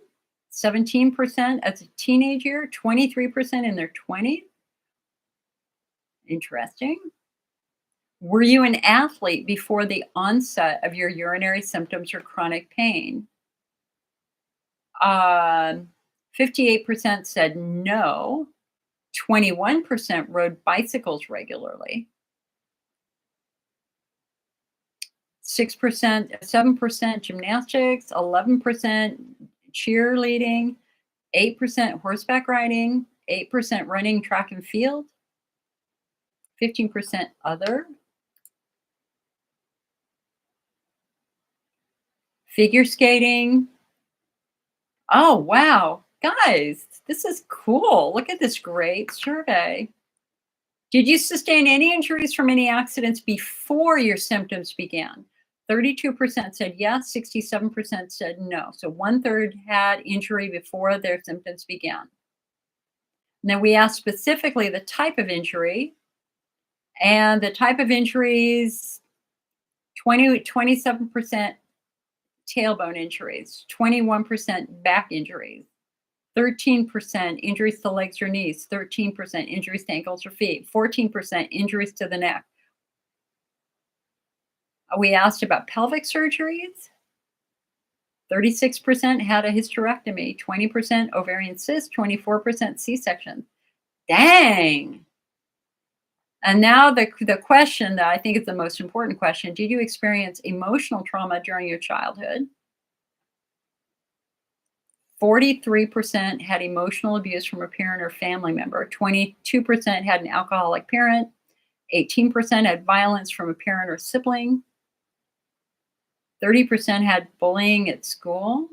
17% as a teenager, 23% in their 20s. Interesting. Were you an athlete before the onset of your urinary symptoms or chronic pain? 58% said no. 21% rode bicycles regularly. 7% gymnastics, 11% cheerleading, 8% horseback riding, 8% running track and field, 15% other. Figure skating. Oh, wow. Guys, this is cool. Look at this great survey. Did you sustain any injuries from any accidents before your symptoms began? 32% said yes, 67% said no. So 1/3 had injury before their symptoms began. And then we asked specifically the type of injury. And the type of injuries, 27% tailbone injuries, 21% back injuries, 13% injuries to legs or knees, 13% injuries to ankles or feet, 14% injuries to the neck. We asked about pelvic surgeries. 36% had a hysterectomy, 20% ovarian cyst, 24% C-section. Dang. And now the question that I think is the most important question, did you experience emotional trauma during your childhood? 43% had emotional abuse from a parent or family member. 22% had an alcoholic parent. 18% had violence from a parent or sibling. 30% had bullying at school.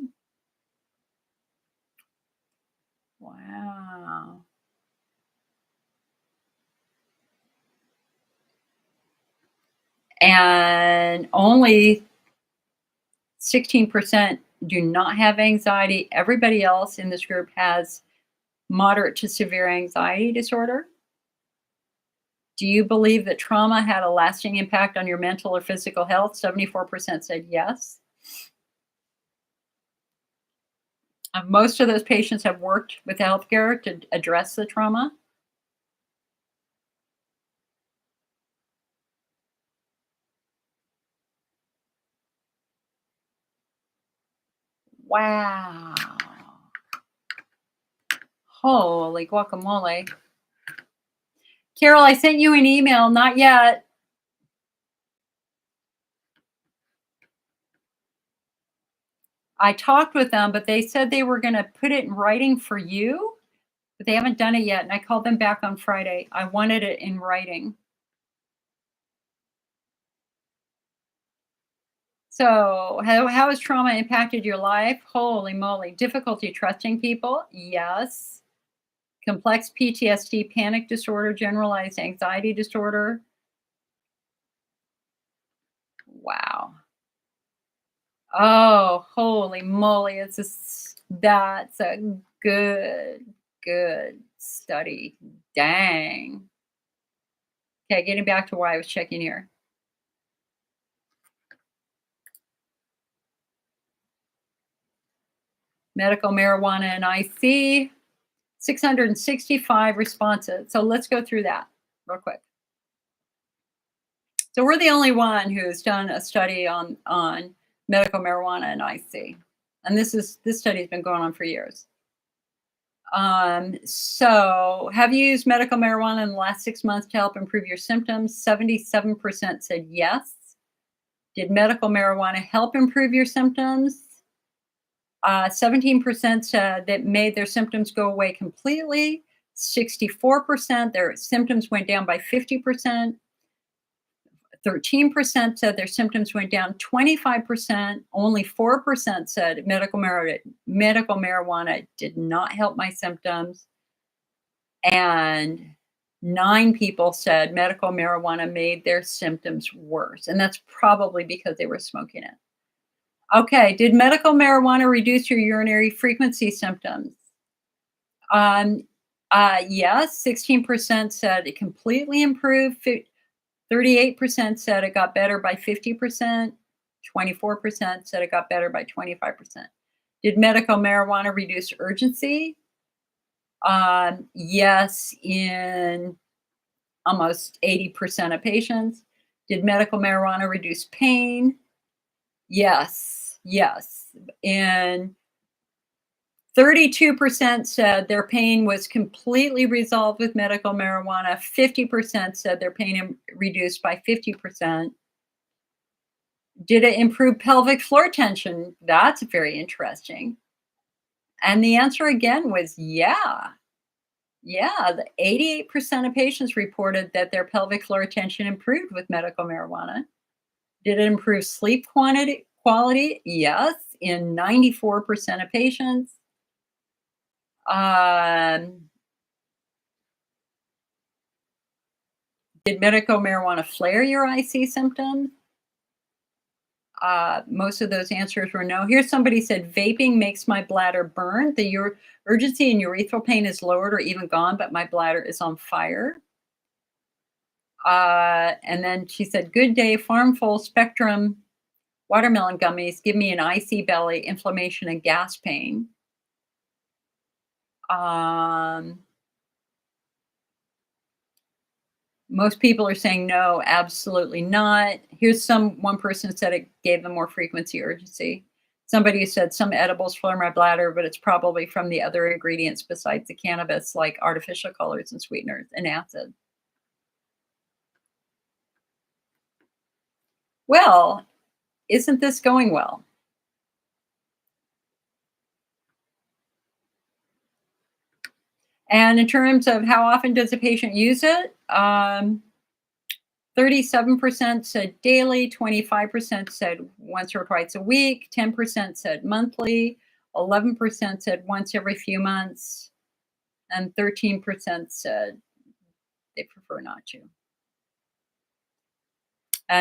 Wow. And only 16% do not have anxiety. Everybody else in this group has moderate to severe anxiety disorder. Do you believe that trauma had a lasting impact on your mental or physical health? 74% said yes. Most of those patients have worked with healthcare to address the trauma. Wow. Holy guacamole. Carol, I sent you an email. Not yet. I talked with them, but they said they were going to put it in writing for you, but they haven't done it yet. And I called them back on Friday. I wanted it in writing. So, how has trauma impacted your life? Holy moly. Difficulty trusting people? Yes. Complex PTSD, panic disorder, generalized anxiety disorder? Wow. Oh, holy moly. That's a good study. Dang. Okay, getting back to why I was checking here. Medical marijuana and IC, 665 responses. So let's go through that real quick. So we're the only one who's done a study on medical marijuana and IC. And this study has been going on for years. So have you used medical marijuana in the last 6 months to help improve your symptoms? 77% said yes. Did medical marijuana help improve your symptoms? 17% said that made their symptoms go away completely. 64%, their symptoms went down by 50%. 13% said their symptoms went down 25%. Only 4% said medical marijuana did not help my symptoms. And 9 people said medical marijuana made their symptoms worse. And that's probably because they were smoking it. Okay, did medical marijuana reduce your urinary frequency symptoms? Yes, 16% said it completely improved. 38% said it got better by 50%. 24% said it got better by 25%. Did medical marijuana reduce urgency? Yes, in almost 80% of patients. Did medical marijuana reduce pain? Yes. And 32% said their pain was completely resolved with medical marijuana. 50% said their pain reduced by 50%. Did it improve pelvic floor tension? That's very interesting. And the answer again was yeah. Yeah, the 88% of patients reported that their pelvic floor tension improved with medical marijuana. Did it improve sleep quality? Yes, in 94% of patients. Did medical marijuana flare your IC symptoms? Most of those answers were no. Here somebody said, vaping makes my bladder burn. The urgency and urethral pain is lowered or even gone, but my bladder is on fire. And then she said, "Good day, farm full spectrum watermelon gummies give me an icy belly, inflammation, and gas pain." Um, Most people are saying no, absolutely not. Here's one person said it gave them more frequency urgency. Somebody said some edibles flare my bladder, but it's probably from the other ingredients besides the cannabis, like artificial colors and sweeteners and acid. Well, isn't this going well? And in terms of how often does a patient use it, 37% said daily, 25% said once or twice a week, 10% said monthly, 11% said once every few months, and 13% said they prefer not to.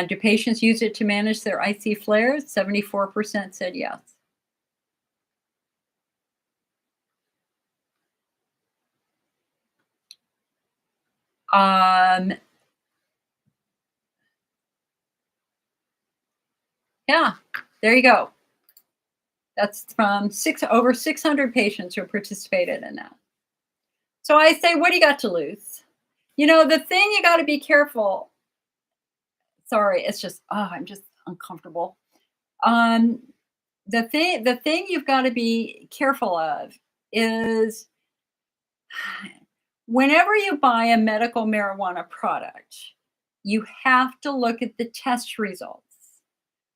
Do patients use it to manage their icy flares? 74% said yes. Um, yeah, there you go. That's from over 600 patients who participated in that. So I say, what do you got to lose? The thing you got to be careful. Sorry, it's just, I'm just uncomfortable. Um, the thing you've got to be careful of is whenever you buy a medical marijuana product, you have to look at the test results.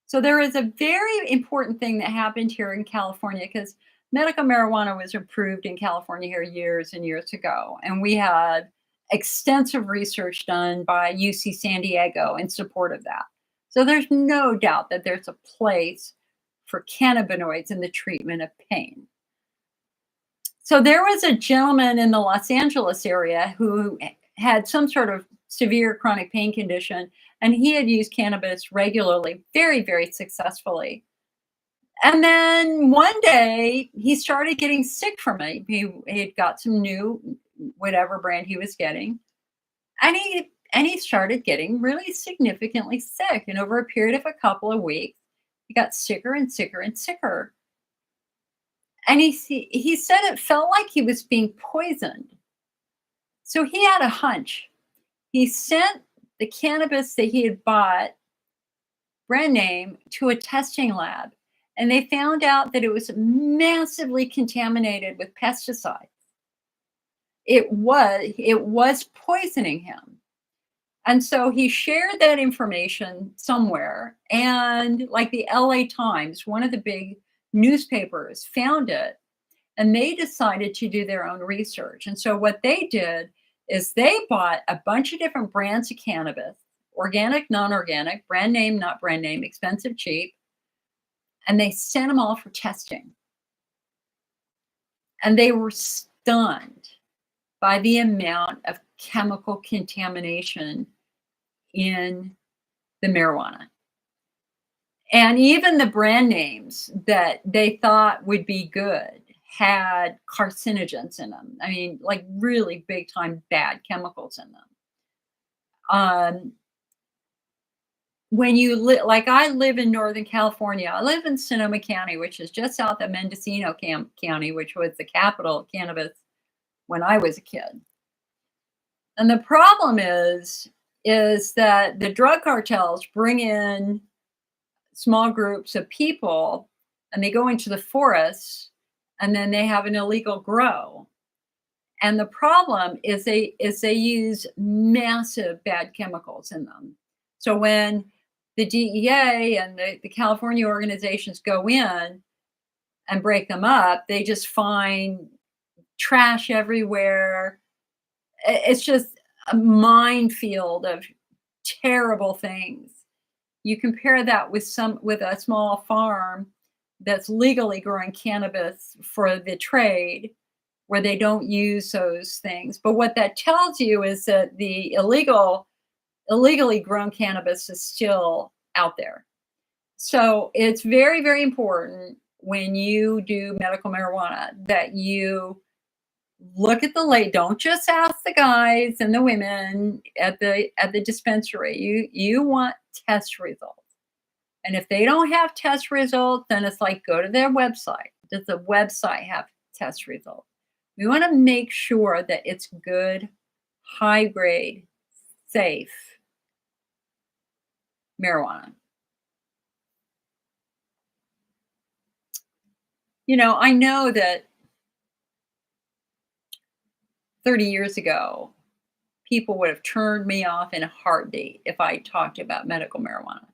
So there is a very important thing that happened here in California because medical marijuana was approved in California here years and years ago. And we had extensive research done by UC San Diego in support of that. So there's no doubt that there's a place for cannabinoids in the treatment of pain. So there was a gentleman in the Los Angeles area who had some sort of severe chronic pain condition, and he had used cannabis regularly, very, very successfully. And then one day he started getting sick from it. He had got some new whatever brand he was getting, and he started getting really significantly sick. And over a period of a couple of weeks, he got sicker and sicker and sicker. And he said it felt like he was being poisoned. So he had a hunch. He sent the cannabis that he had bought, brand name, to a testing lab, and they found out that it was massively contaminated with pesticides. It was poisoning him. And so he shared that information somewhere, and like the LA Times, one of the big newspapers, found it, and they decided to do their own research. And so what they did is they bought a bunch of different brands of cannabis, organic, non-organic, brand name, not brand name, expensive, cheap, and they sent them all for testing. And they were stunned by the amount of chemical contamination in the marijuana. And even the brand names that they thought would be good had carcinogens in them. I mean, like really big time bad chemicals in them. Um, when you like I live in Northern California, I live in Sonoma County, which is just south of Mendocino County, which was the capital of cannabis when I was a kid. And the problem is that the drug cartels bring in small groups of people and they go into the forests and then they have an illegal grow. And the problem is they use massive bad chemicals in them. So when the DEA and the California organizations go in and break them up, they just find trash everywhere. It's just a minefield of terrible things. You compare that with a small farm that's legally growing cannabis for the trade, where they don't use those things. But what that tells you is that the illegally grown cannabis is still out there. So it's very, very important when you do medical marijuana that you Look at don't just ask the guys and the women at the dispensary. You want test results. And if they don't have test results, then it's like go to their website. Does the website have test results? We want to make sure that it's good, high grade, safe marijuana. I know that 30 years ago, people would have turned me off in a heartbeat if I talked about medical marijuana.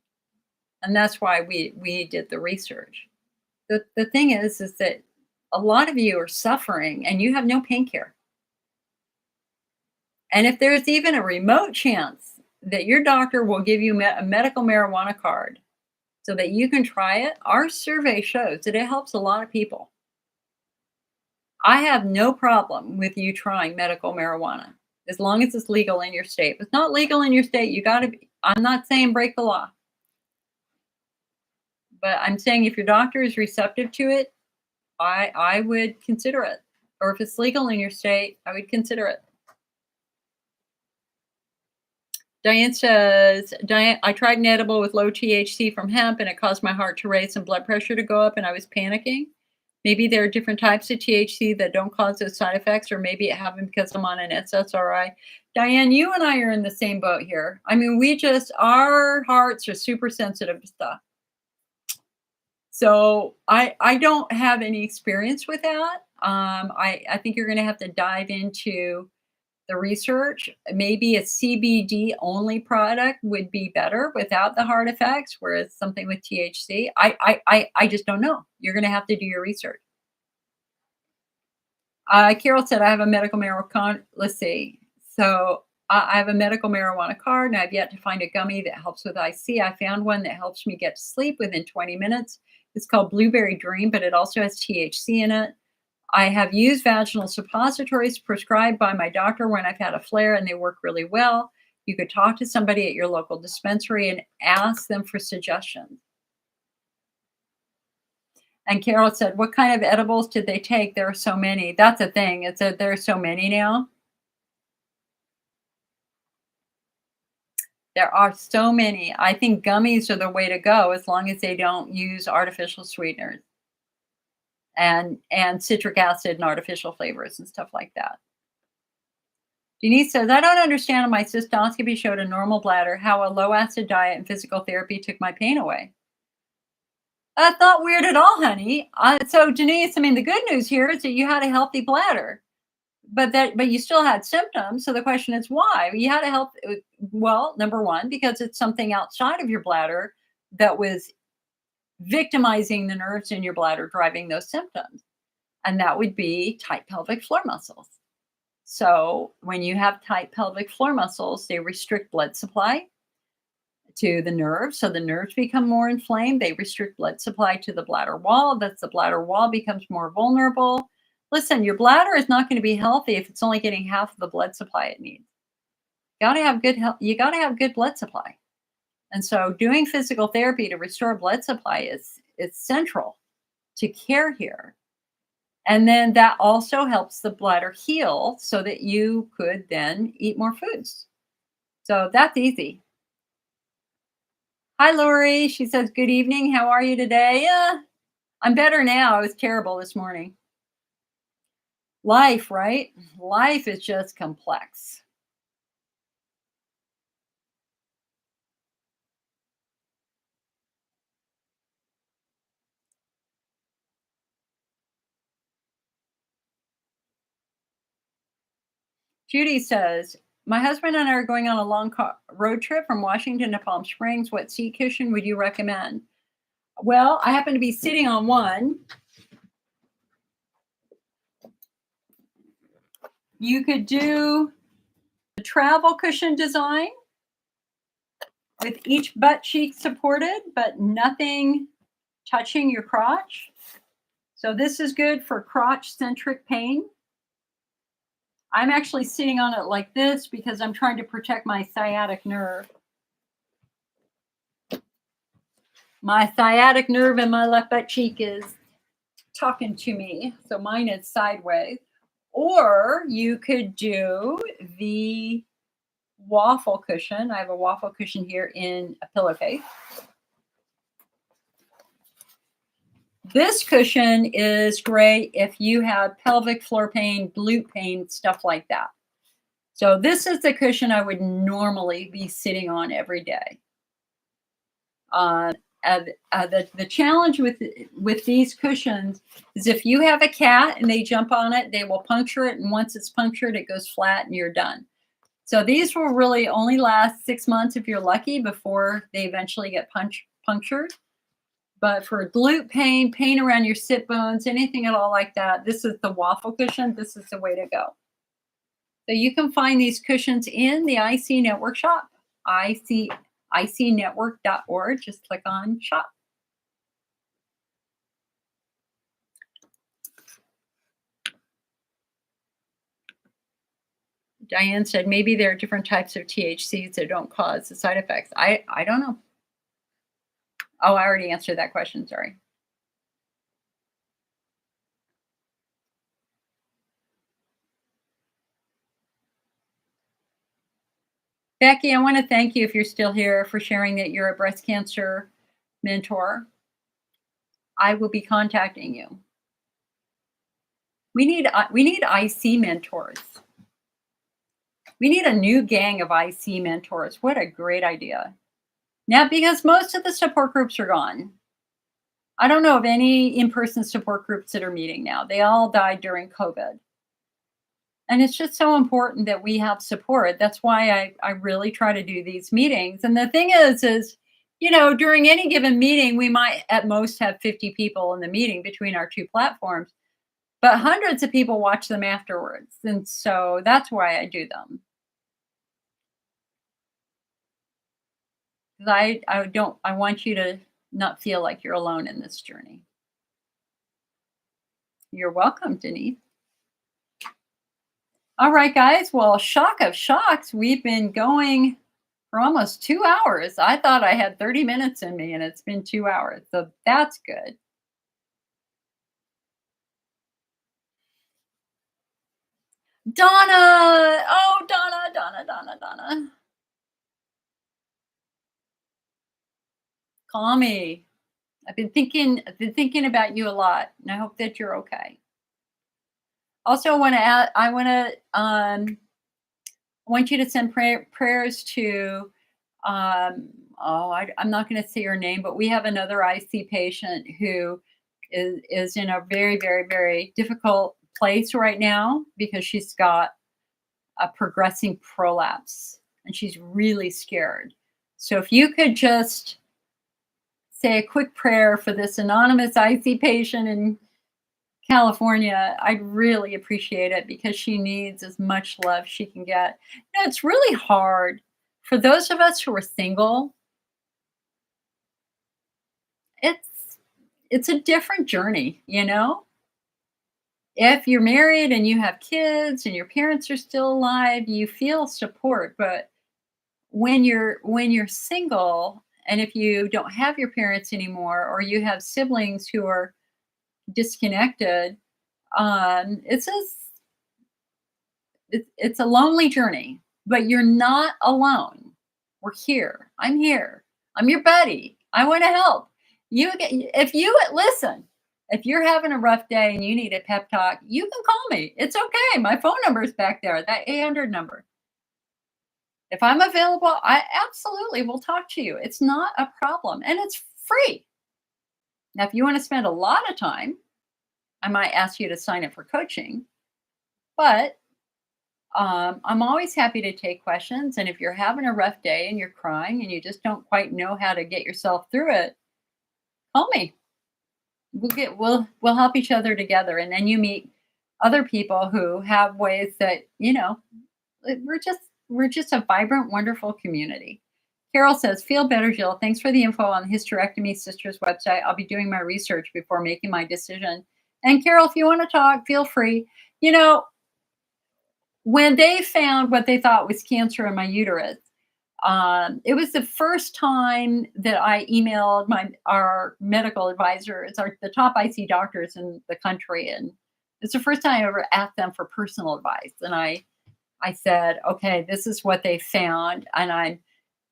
And that's why we did the research. The thing is that a lot of you are suffering and you have no pain care. And if there's even a remote chance that your doctor will give you a medical marijuana card so that you can try it, our survey shows that it helps a lot of people. I have no problem with you trying medical marijuana as long as it's legal in your state. If it's not legal in your state, I'm not saying break the law. But I'm saying if your doctor is receptive to it, I would consider it. Or if it's legal in your state, I would consider it. Diane says, I tried an edible with low THC from hemp and it caused my heart to race and blood pressure to go up and I was panicking. Maybe there are different types of THC that don't cause those side effects, or maybe it happened because I'm on an SSRI. Diane, you and I are in the same boat here. I mean, our hearts are super sensitive to stuff. So I don't have any experience with that. I think you're going to have to dive into the research. Maybe a CBD only product would be better without the heart effects, whereas something with THC, I just don't know. You're going to have to do your research. Carol said, I have a medical marijuana. Let's see. So I have a medical marijuana card, and I've yet to find a gummy that helps with IC. I found one that helps me get to sleep within 20 minutes. It's called Blueberry Dream, but it also has THC in it. I have used vaginal suppositories prescribed by my doctor when I've had a flare, and they work really well. You could talk to somebody at your local dispensary and ask them for suggestions. And Carol said, what kind of edibles did they take? There are so many. That's a thing. There are so many now. There are so many. I think gummies are the way to go as long as they don't use artificial sweeteners and citric acid and artificial flavors and stuff like that. Denise says, I don't understand how my cystoscopy showed a normal bladder, how a low acid diet and physical therapy took my pain away. That's not weird at all, honey. So Denise, I mean, the good news here is that you had a healthy bladder. But you still had symptoms. So the question is why? You had a health. Well, number one, because it's something outside of your bladder that was victimizing the nerves in your bladder, driving those symptoms. And that would be tight pelvic floor muscles. So when you have tight pelvic floor muscles, they restrict blood supply to the nerves. So the nerves become more inflamed. They restrict blood supply to the bladder wall. That's the bladder wall becomes more vulnerable. Listen, your bladder is not going to be healthy if it's only getting half of the blood supply it needs. You got to have good health. You got to have good blood supply. And so doing physical therapy to restore blood supply is central to care here. And then that also helps the bladder heal so that you could then eat more foods. So that's easy. Hi, Lori. She says, good evening. How are you today? I'm better now. I was terrible this morning. Life, right? Life is just complex. Judy says, my husband and I are going on a long road trip from Washington to Palm Springs. What seat cushion would you recommend? Well, I happen to be sitting on one. You could do the travel cushion design with each butt cheek supported, but nothing touching your crotch. So this is good for crotch-centric pain. I'm actually sitting on it like this because I'm trying to protect my sciatic nerve. My sciatic nerve in my left butt cheek is talking to me. So mine is sideways. Or you could do the waffle cushion. I have a waffle cushion here in a pillowcase. This cushion is great if you have pelvic floor pain, glute pain, stuff like that. So this is the cushion I would normally be sitting on every day. The challenge with these cushions is if you have a cat and they jump on it, they will puncture it, and once it's punctured, it goes flat and you're done. So these will really only last 6 months if you're lucky before they eventually get punctured. But for glute pain, pain around your sit bones, anything at all like that, this is the waffle cushion. This is the way to go. So you can find these cushions in the IC Network shop, icnetwork.org. Just click on shop. Diane said maybe there are different types of THCs that don't cause the side effects. I don't know. Oh, I already answered that question. Sorry. Becky, I want to thank you if you're still here for sharing that you're a breast cancer mentor. I will be contacting you. We need IC mentors. We need a new gang of IC mentors. What a great idea. Now, because most of the support groups are gone, I don't know of any in-person support groups that are meeting now. They all died during COVID. And it's just so important that we have support. That's why I really try to do these meetings. And the thing is, during any given meeting, we might at most have 50 people in the meeting between our two platforms, but hundreds of people watch them afterwards. And so that's why I do them. Because I want you to not feel like you're alone in this journey. You're welcome, Denise. All right, guys. Well, shock of shocks, we've been going for almost 2 hours. I thought I had 30 minutes in me, and it's been 2 hours. So that's good. Donna. Oh, Donna. Call me. I've been thinking about you a lot, and I hope that you're okay. Also, I want you to send prayers to I'm not going to say her name, but we have another IC patient who is in a very, very, very difficult place right now because she's got a progressing prolapse and she's really scared. So if you could just say a quick prayer for this anonymous IC patient in California, I'd really appreciate it because she needs as much love she can get. It's really hard for those of us who are single. It's a different journey, If you're married and you have kids and your parents are still alive, you feel support, but when you're single and if you don't have your parents anymore or you have siblings who are disconnected, it's a lonely journey, but you're not alone. We're here. I'm here. I'm your buddy. I want to help. Listen, if you're having a rough day and you need a pep talk, you can call me. It's okay. My phone number is back there, that 800 number. If I'm available, I absolutely will talk to you. It's not a problem and it's free. Now, if you want to spend a lot of time, I might ask you to sign up for coaching, but I'm always happy to take questions. And if you're having a rough day and you're crying and you just don't quite know how to get yourself through it, call me. We'll help each other together. And then you meet other people who have ways that, we're just a vibrant, wonderful community. Carol says, feel better, Jill. Thanks for the info on the Hysterectomy Sisters website. I'll be doing my research before making my decision. And Carol, if you want to talk, feel free. When they found what they thought was cancer in my uterus, it was the first time that I emailed our medical advisor. It's the top IC doctors in the country, and It's the first time I ever asked them for personal advice. And I said, okay, this is what they found. And I'm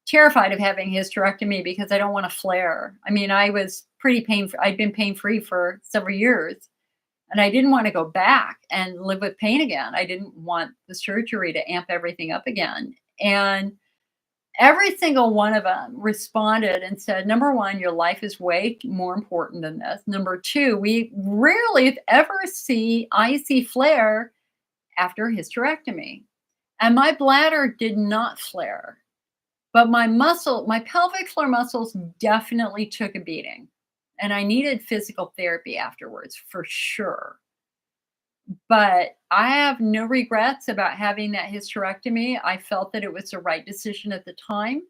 terrified of having hysterectomy because I don't want to flare. I mean, I was pretty painful. I'd been pain free for several years and I didn't want to go back and live with pain again. I didn't want the surgery to amp everything up again. And every single one of them responded and said, number one, your life is way more important than this. Number two, we rarely, if ever, see IC flare after hysterectomy. And my bladder did not flare, but my pelvic floor muscles definitely took a beating. And I needed physical therapy afterwards for sure. But I have no regrets about having that hysterectomy. I felt that it was the right decision at the time.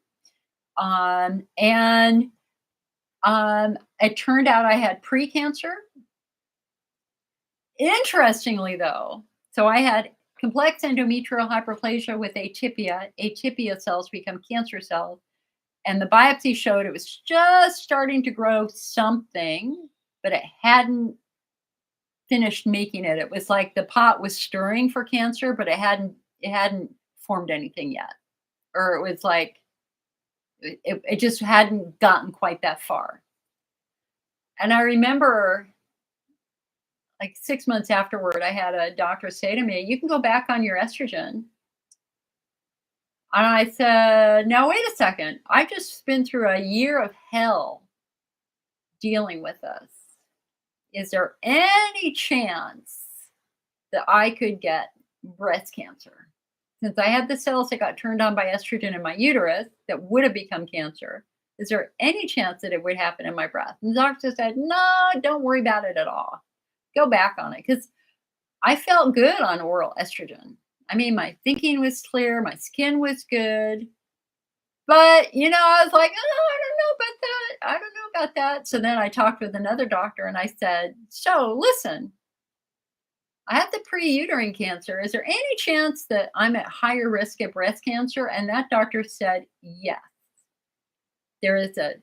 And it turned out I had precancer. Interestingly, though, so I had complex endometrial hyperplasia with atypia. Atypia cells become cancer cells. And the biopsy showed it was just starting to grow something, but it hadn't finished making it. It was like the pot was stirring for cancer, but it hadn't formed anything yet. Or it was like it just hadn't gotten quite that far. And I remember like 6 months afterward, I had a doctor say to me, "You can go back on your estrogen." And I said, "Now wait a second. I just been through a year of hell dealing with this. Is there any chance that I could get breast cancer? Since I had the cells that got turned on by estrogen in my uterus that would have become cancer, is there any chance that it would happen in my breast?" And the doctor said, "No, don't worry about it at all. Go back on it." Because I felt good on oral estrogen. I mean, my thinking was clear, my skin was good. But, I was like, "Oh, I don't know about that. I don't know about that." So then I talked with another doctor and I said, "So listen, I have the pre-uterine cancer. Is there any chance that I'm at higher risk of breast cancer?" And that doctor said, "Yes. There is a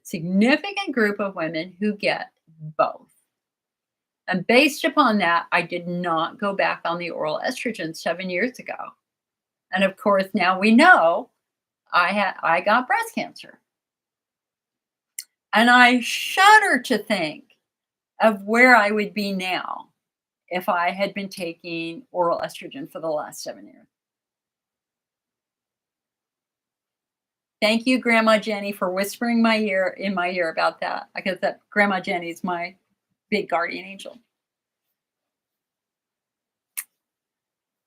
significant group of women who get both." And based upon that, I did not go back on the oral estrogen 7 years ago. And of course, now we know I got breast cancer. And I shudder to think of where I would be now if I had been taking oral estrogen for the last 7 years. Thank you, Grandma Jenny, for whispering in my ear about that. Because that Grandma Jenny's my big guardian angel.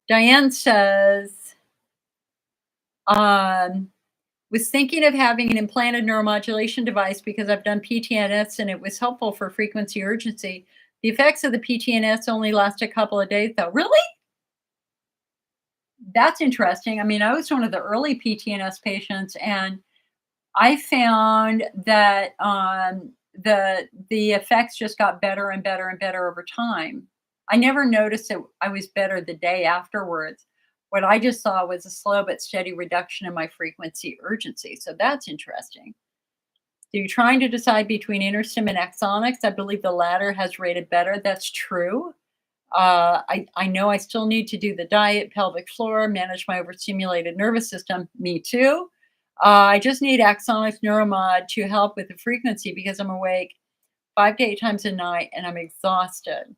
Diane says, was thinking of having an implanted neuromodulation device because I've done PTNS and it was helpful for frequency urgency. The effects of the PTNS only last a couple of days, though. Really? That's interesting. I mean, I was one of the early PTNS patients, and I found that the effects just got better and better and better over time. I never noticed that I was better the day afterwards. What I just saw was a slow but steady reduction in my frequency urgency. So that's interesting. So you're trying to decide between InterStim and Axonics. I believe the latter has rated better. That's true. I know I still need to do the diet, pelvic floor, manage my overstimulated nervous system. Me too. I just need Axonics Neuromod to help with the frequency because I'm awake 5 to 8 times a night and I'm exhausted.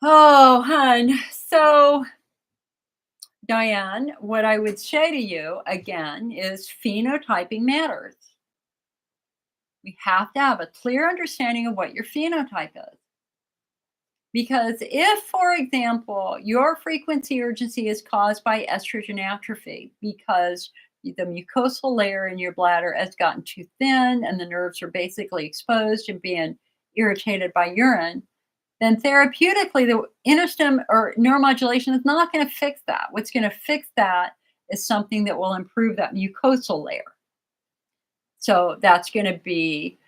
Oh, hun. So, Diane, what I would say to you again is phenotyping matters. We have to have a clear understanding of what your phenotype is. Because if, for example, your frequency urgency is caused by estrogen atrophy because the mucosal layer in your bladder has gotten too thin and the nerves are basically exposed and being irritated by urine, then therapeutically, the InterStim or neuromodulation is not going to fix that. What's going to fix that is something that will improve that mucosal layer. So that's going to be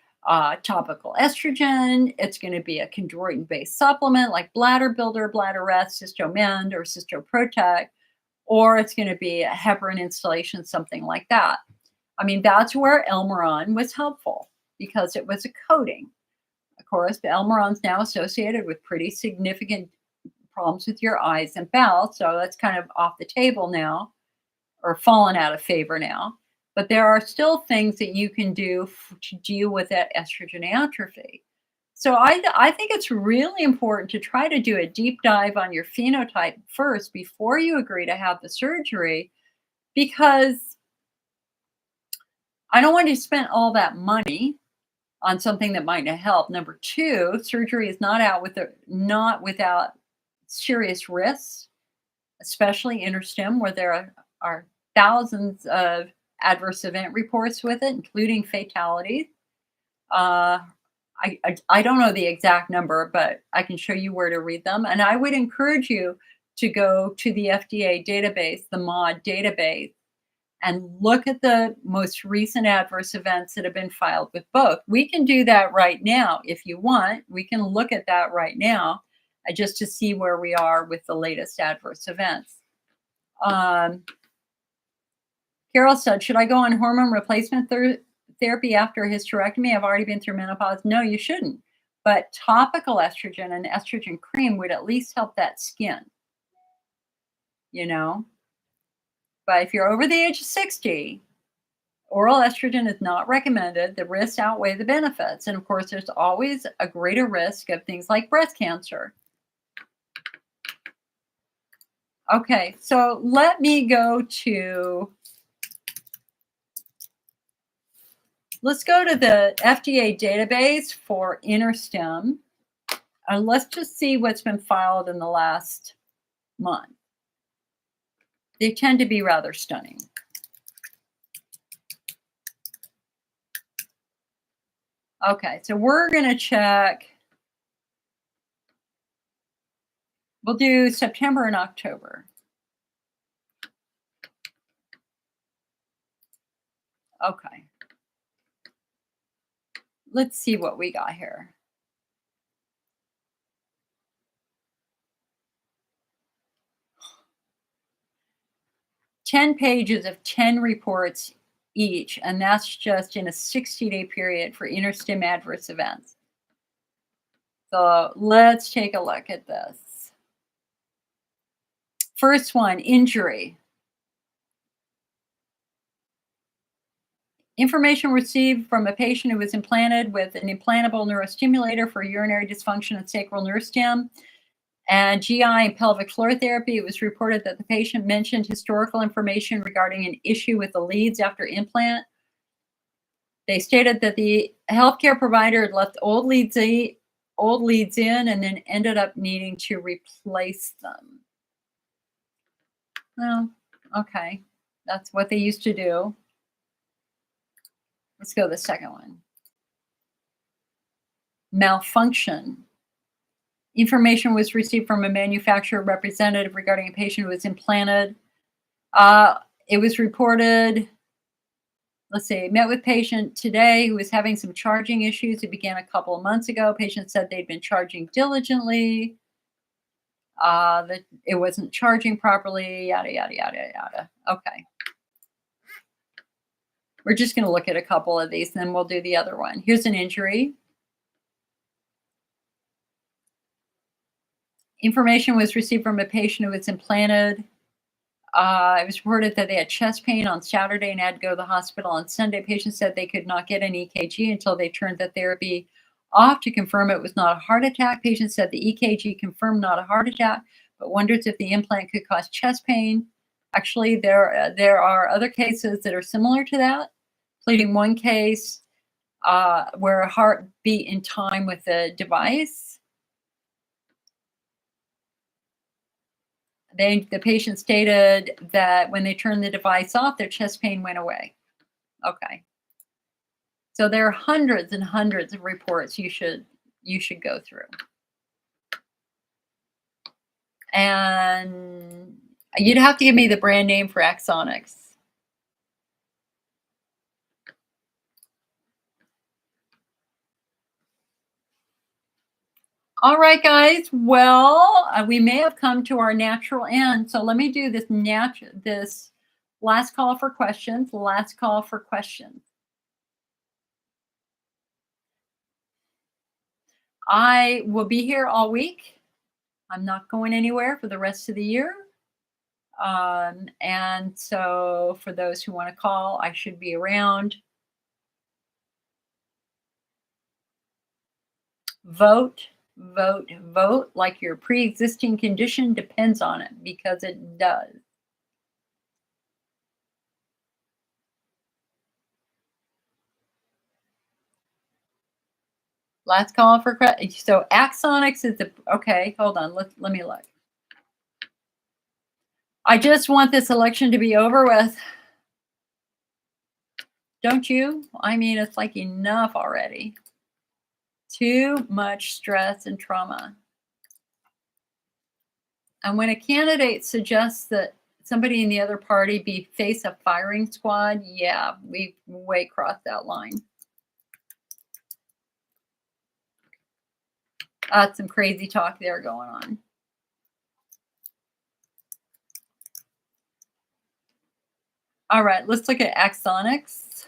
topical estrogen. It's going to be a chondroitin-based supplement like Bladder Builder, Bladder Rest, Cystomend, or Cystoprotect, or it's going to be a heparin installation, something like that. I mean, that's where Elmeron was helpful because it was a coating. course, the Elmeron's now associated with pretty significant problems with your eyes and bowel, so that's kind of off the table now, or fallen out of favor now. But there are still things that you can do to deal with that estrogen atrophy. So I think it's really important to try to do a deep dive on your phenotype first before you agree to have the surgery, because I don't want you to spend all that money on something that might not help. Number two, surgery is not without serious risks, especially interstim, where there are thousands of adverse event reports with it, including fatalities. I don't know the exact number, but I can show you where to read them. And I would encourage you to go to the FDA database, the MAUD database, and look at the most recent adverse events that have been filed with both. We can do that right now if you want. We can look at that right now just to see where we are with the latest adverse events. Carol said, should I go on hormone replacement therapy after a hysterectomy? I've already been through menopause. No, you shouldn't. But topical estrogen and estrogen cream would at least help that skin, you know? But if you're over the age of 60, oral estrogen is not recommended. The risks outweigh the benefits. And of course, there's always a greater risk of things like breast cancer. Okay, so let me go to, let's go to the FDA database for interstim. And let's just see what's been filed in the last month. They tend to be rather stunning. Okay, so we're going to check. We'll do September and October. Okay. Let's see what we got here. $10 pages of 10 reports each, and that's just in a 60-day period for interstim adverse events. So let's take a look at this. First one, injury. Information received from a patient who was implanted with an implantable neurostimulator for urinary dysfunction and sacral nerve stem and GI and pelvic floor therapy. It was reported that the patient mentioned historical information regarding an issue with the leads after implant. They stated that the healthcare provider had left old leads in and then ended up needing to replace them. Well, okay. That's what they used to do. Let's go to the second one. Malfunction. Information was received from a manufacturer representative regarding a patient who was implanted. It was reported, let's see, met with patient today who was having some charging issues. It began a couple of months ago. Patient said they'd been charging diligently, that it wasn't charging properly, yada, yada, yada, yada. Okay. We're just going to look at a couple of these, and then we'll do the other one. Here's an injury. Information was received from a patient who was implanted. It was reported that they had chest pain on Saturday and had to go to the hospital on Sunday. Patient said they could not get an EKG until they turned the therapy off to confirm it was not a heart attack. Patient said the EKG confirmed not a heart attack, but wonders if the implant could cause chest pain. Actually, there are other cases that are similar to that, including one case where a heart beat in time with the device. The patient stated that when they turned the device off, their chest pain went away. Okay. So there are hundreds and hundreds of reports you should go through. And you'd have to give me the brand name for Axonics. All right, guys. Well, we may have come to our natural end. So let me do this last call for questions. Last call for questions. I will be here all week. I'm not going anywhere for the rest of the year. And so for those who want to call, I should be around. Vote, vote, vote like your pre-existing condition depends on it, because it does. Last call for credit. So axonics is the okay. Hold on. Let me look. I just want this election to be over with. Don't you? I mean, it's like enough already. Too much stress and trauma. And when a candidate suggests that somebody in the other party be face a firing squad, yeah, we've way crossed that line. Some crazy talk there going on. All right, let's look at axonics.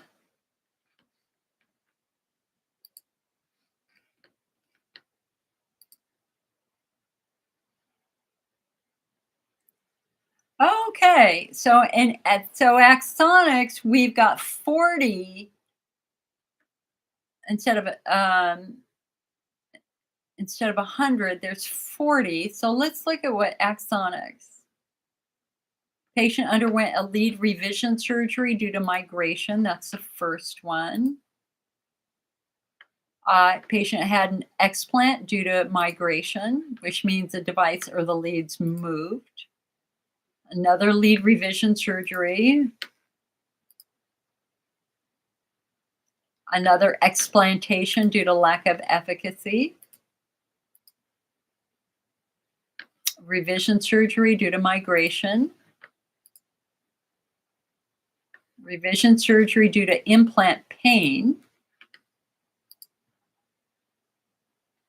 Okay, so so axonics, we've got 40 instead of 100. There's 40. So let's look at what axonics. Patient underwent a lead revision surgery due to migration. That's the first one. Patient had an explant due to migration, which means the device or the leads moved. Another lead revision surgery. Another explantation due to lack of efficacy. Revision surgery due to migration. Revision surgery due to implant pain.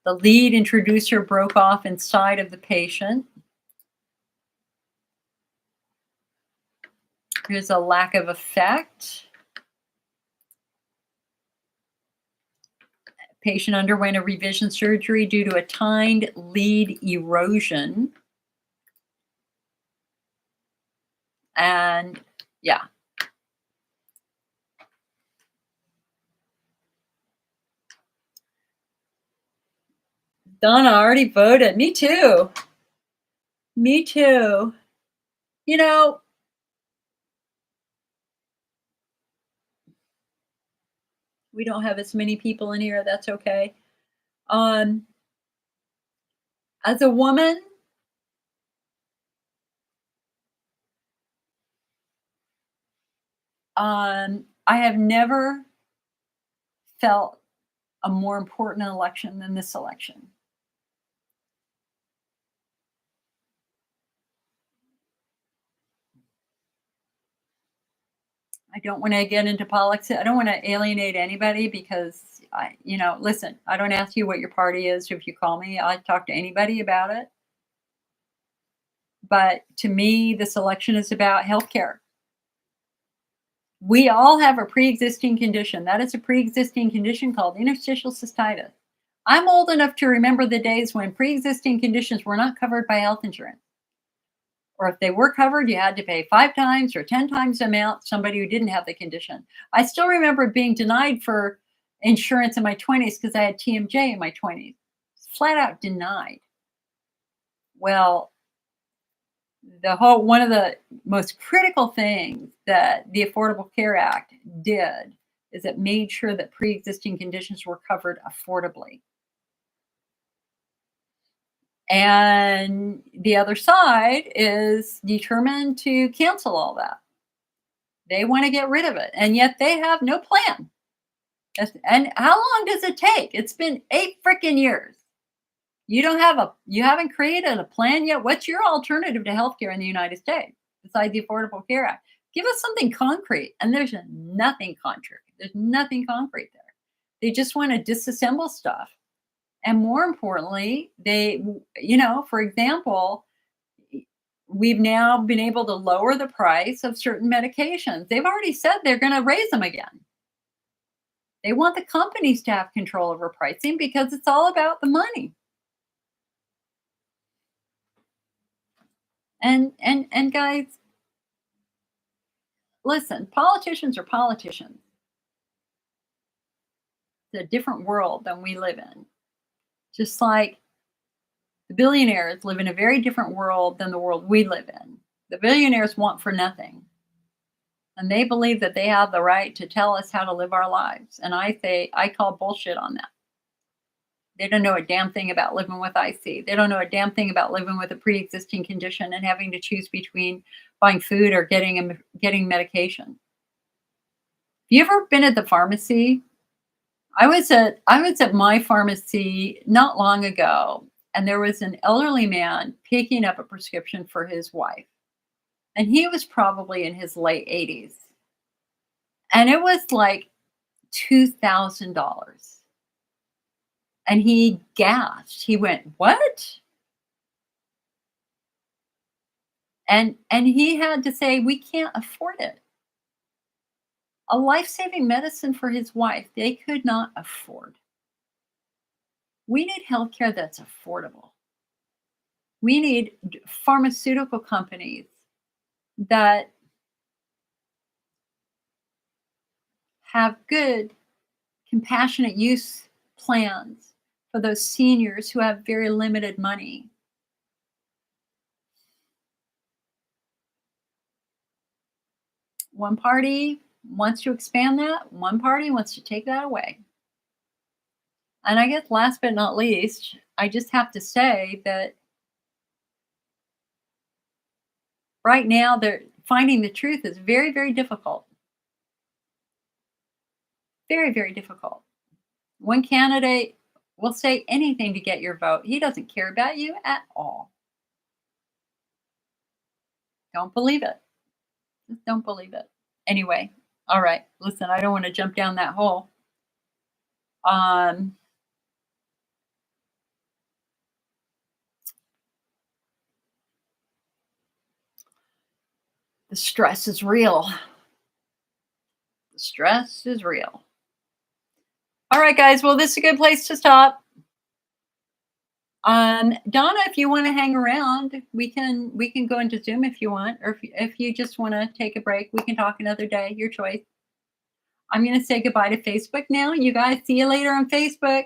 The lead introducer broke off inside of the patient. Here's a lack of effect. Patient underwent a revision surgery due to a tined lead erosion. And yeah. Donna already voted. Me too. Me too. You know, we don't have as many people in here. That's okay. As a woman, I have never felt a more important election than this election. I don't want to get into politics. I don't want to alienate anybody because listen, I don't ask you what your party is. If you call me, I talk to anybody about it. But to me, this election is about healthcare. We all have a pre-existing condition. That is a pre-existing condition called interstitial cystitis. I'm old enough to remember the days when pre-existing conditions were not covered by health insurance. Or if they were covered, you had to pay 5 times or 10 times the amount somebody who didn't have the condition. I still remember being denied for insurance in my 20s because I had TMJ in my 20s. Flat out denied. Well, one of the most critical things that the Affordable Care Act did is it made sure that pre-existing conditions were covered affordably. And the other side is determined to cancel all that. They want to get rid of it, and yet they have no plan. And how long does it take? It's been 8 freaking years. You haven't created a plan yet. What's your alternative to healthcare in the United States besides the Affordable Care Act? Give us something concrete. And there's nothing concrete. There's nothing concrete there. They just want to disassemble stuff. And more importantly, for example, we've now been able to lower the price of certain medications. They've already said they're going to raise them again. They want the companies to have control over pricing because it's all about the money. And guys, listen, politicians are politicians. It's a different world than we live in. Just like the billionaires live in a very different world than the world we live in. The billionaires want for nothing. And they believe that they have the right to tell us how to live our lives. And I call bullshit on that. They don't know a damn thing about living with IC. They don't know a damn thing about living with a pre-existing condition and having to choose between buying food or getting medication. Have you ever been at the pharmacy? I was at my pharmacy not long ago, and there was an elderly man picking up a prescription for his wife. And he was probably in his late 80s. And it was like $2,000. And he gasped. He went, "What?" And he had to say, "We can't afford it." A life-saving medicine for his wife, they could not afford. We need healthcare that's affordable. We need pharmaceutical companies that have good, compassionate use plans for those seniors who have very limited money. One party wants to expand that, one party wants to take that away. And I guess last but not least, I just have to say that right now they're finding the truth is very, very difficult. Very, very difficult. One candidate will say anything to get your vote. He doesn't care about you at all. Don't believe it. Just don't believe it. Anyway, all right. Listen, I don't want to jump down that hole. The stress is real. The stress is real. All right, guys. Well, this is a good place to stop. Donna, if you want to hang around, we can go into Zoom if you want, or if you just want to take a break, we can talk another day. Your choice. I'm going to say goodbye to Facebook now. You guys, see you later on Facebook.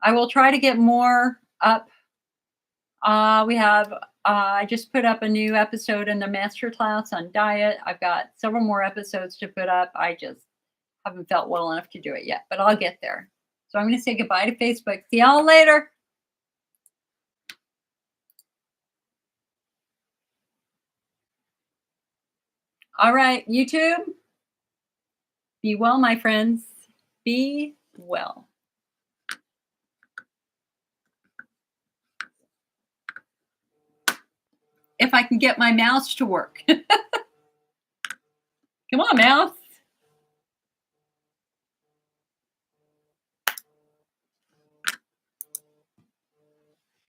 I will try to get more up. I just put up a new episode in the master class on diet. I've got several more episodes to put up. I just haven't felt well enough to do it yet, but I'll get there. So I'm going to say goodbye to Facebook. See y'all later. All right, YouTube. Be well, my friends. Be well. If I can get my mouse to work. Come on, mouse.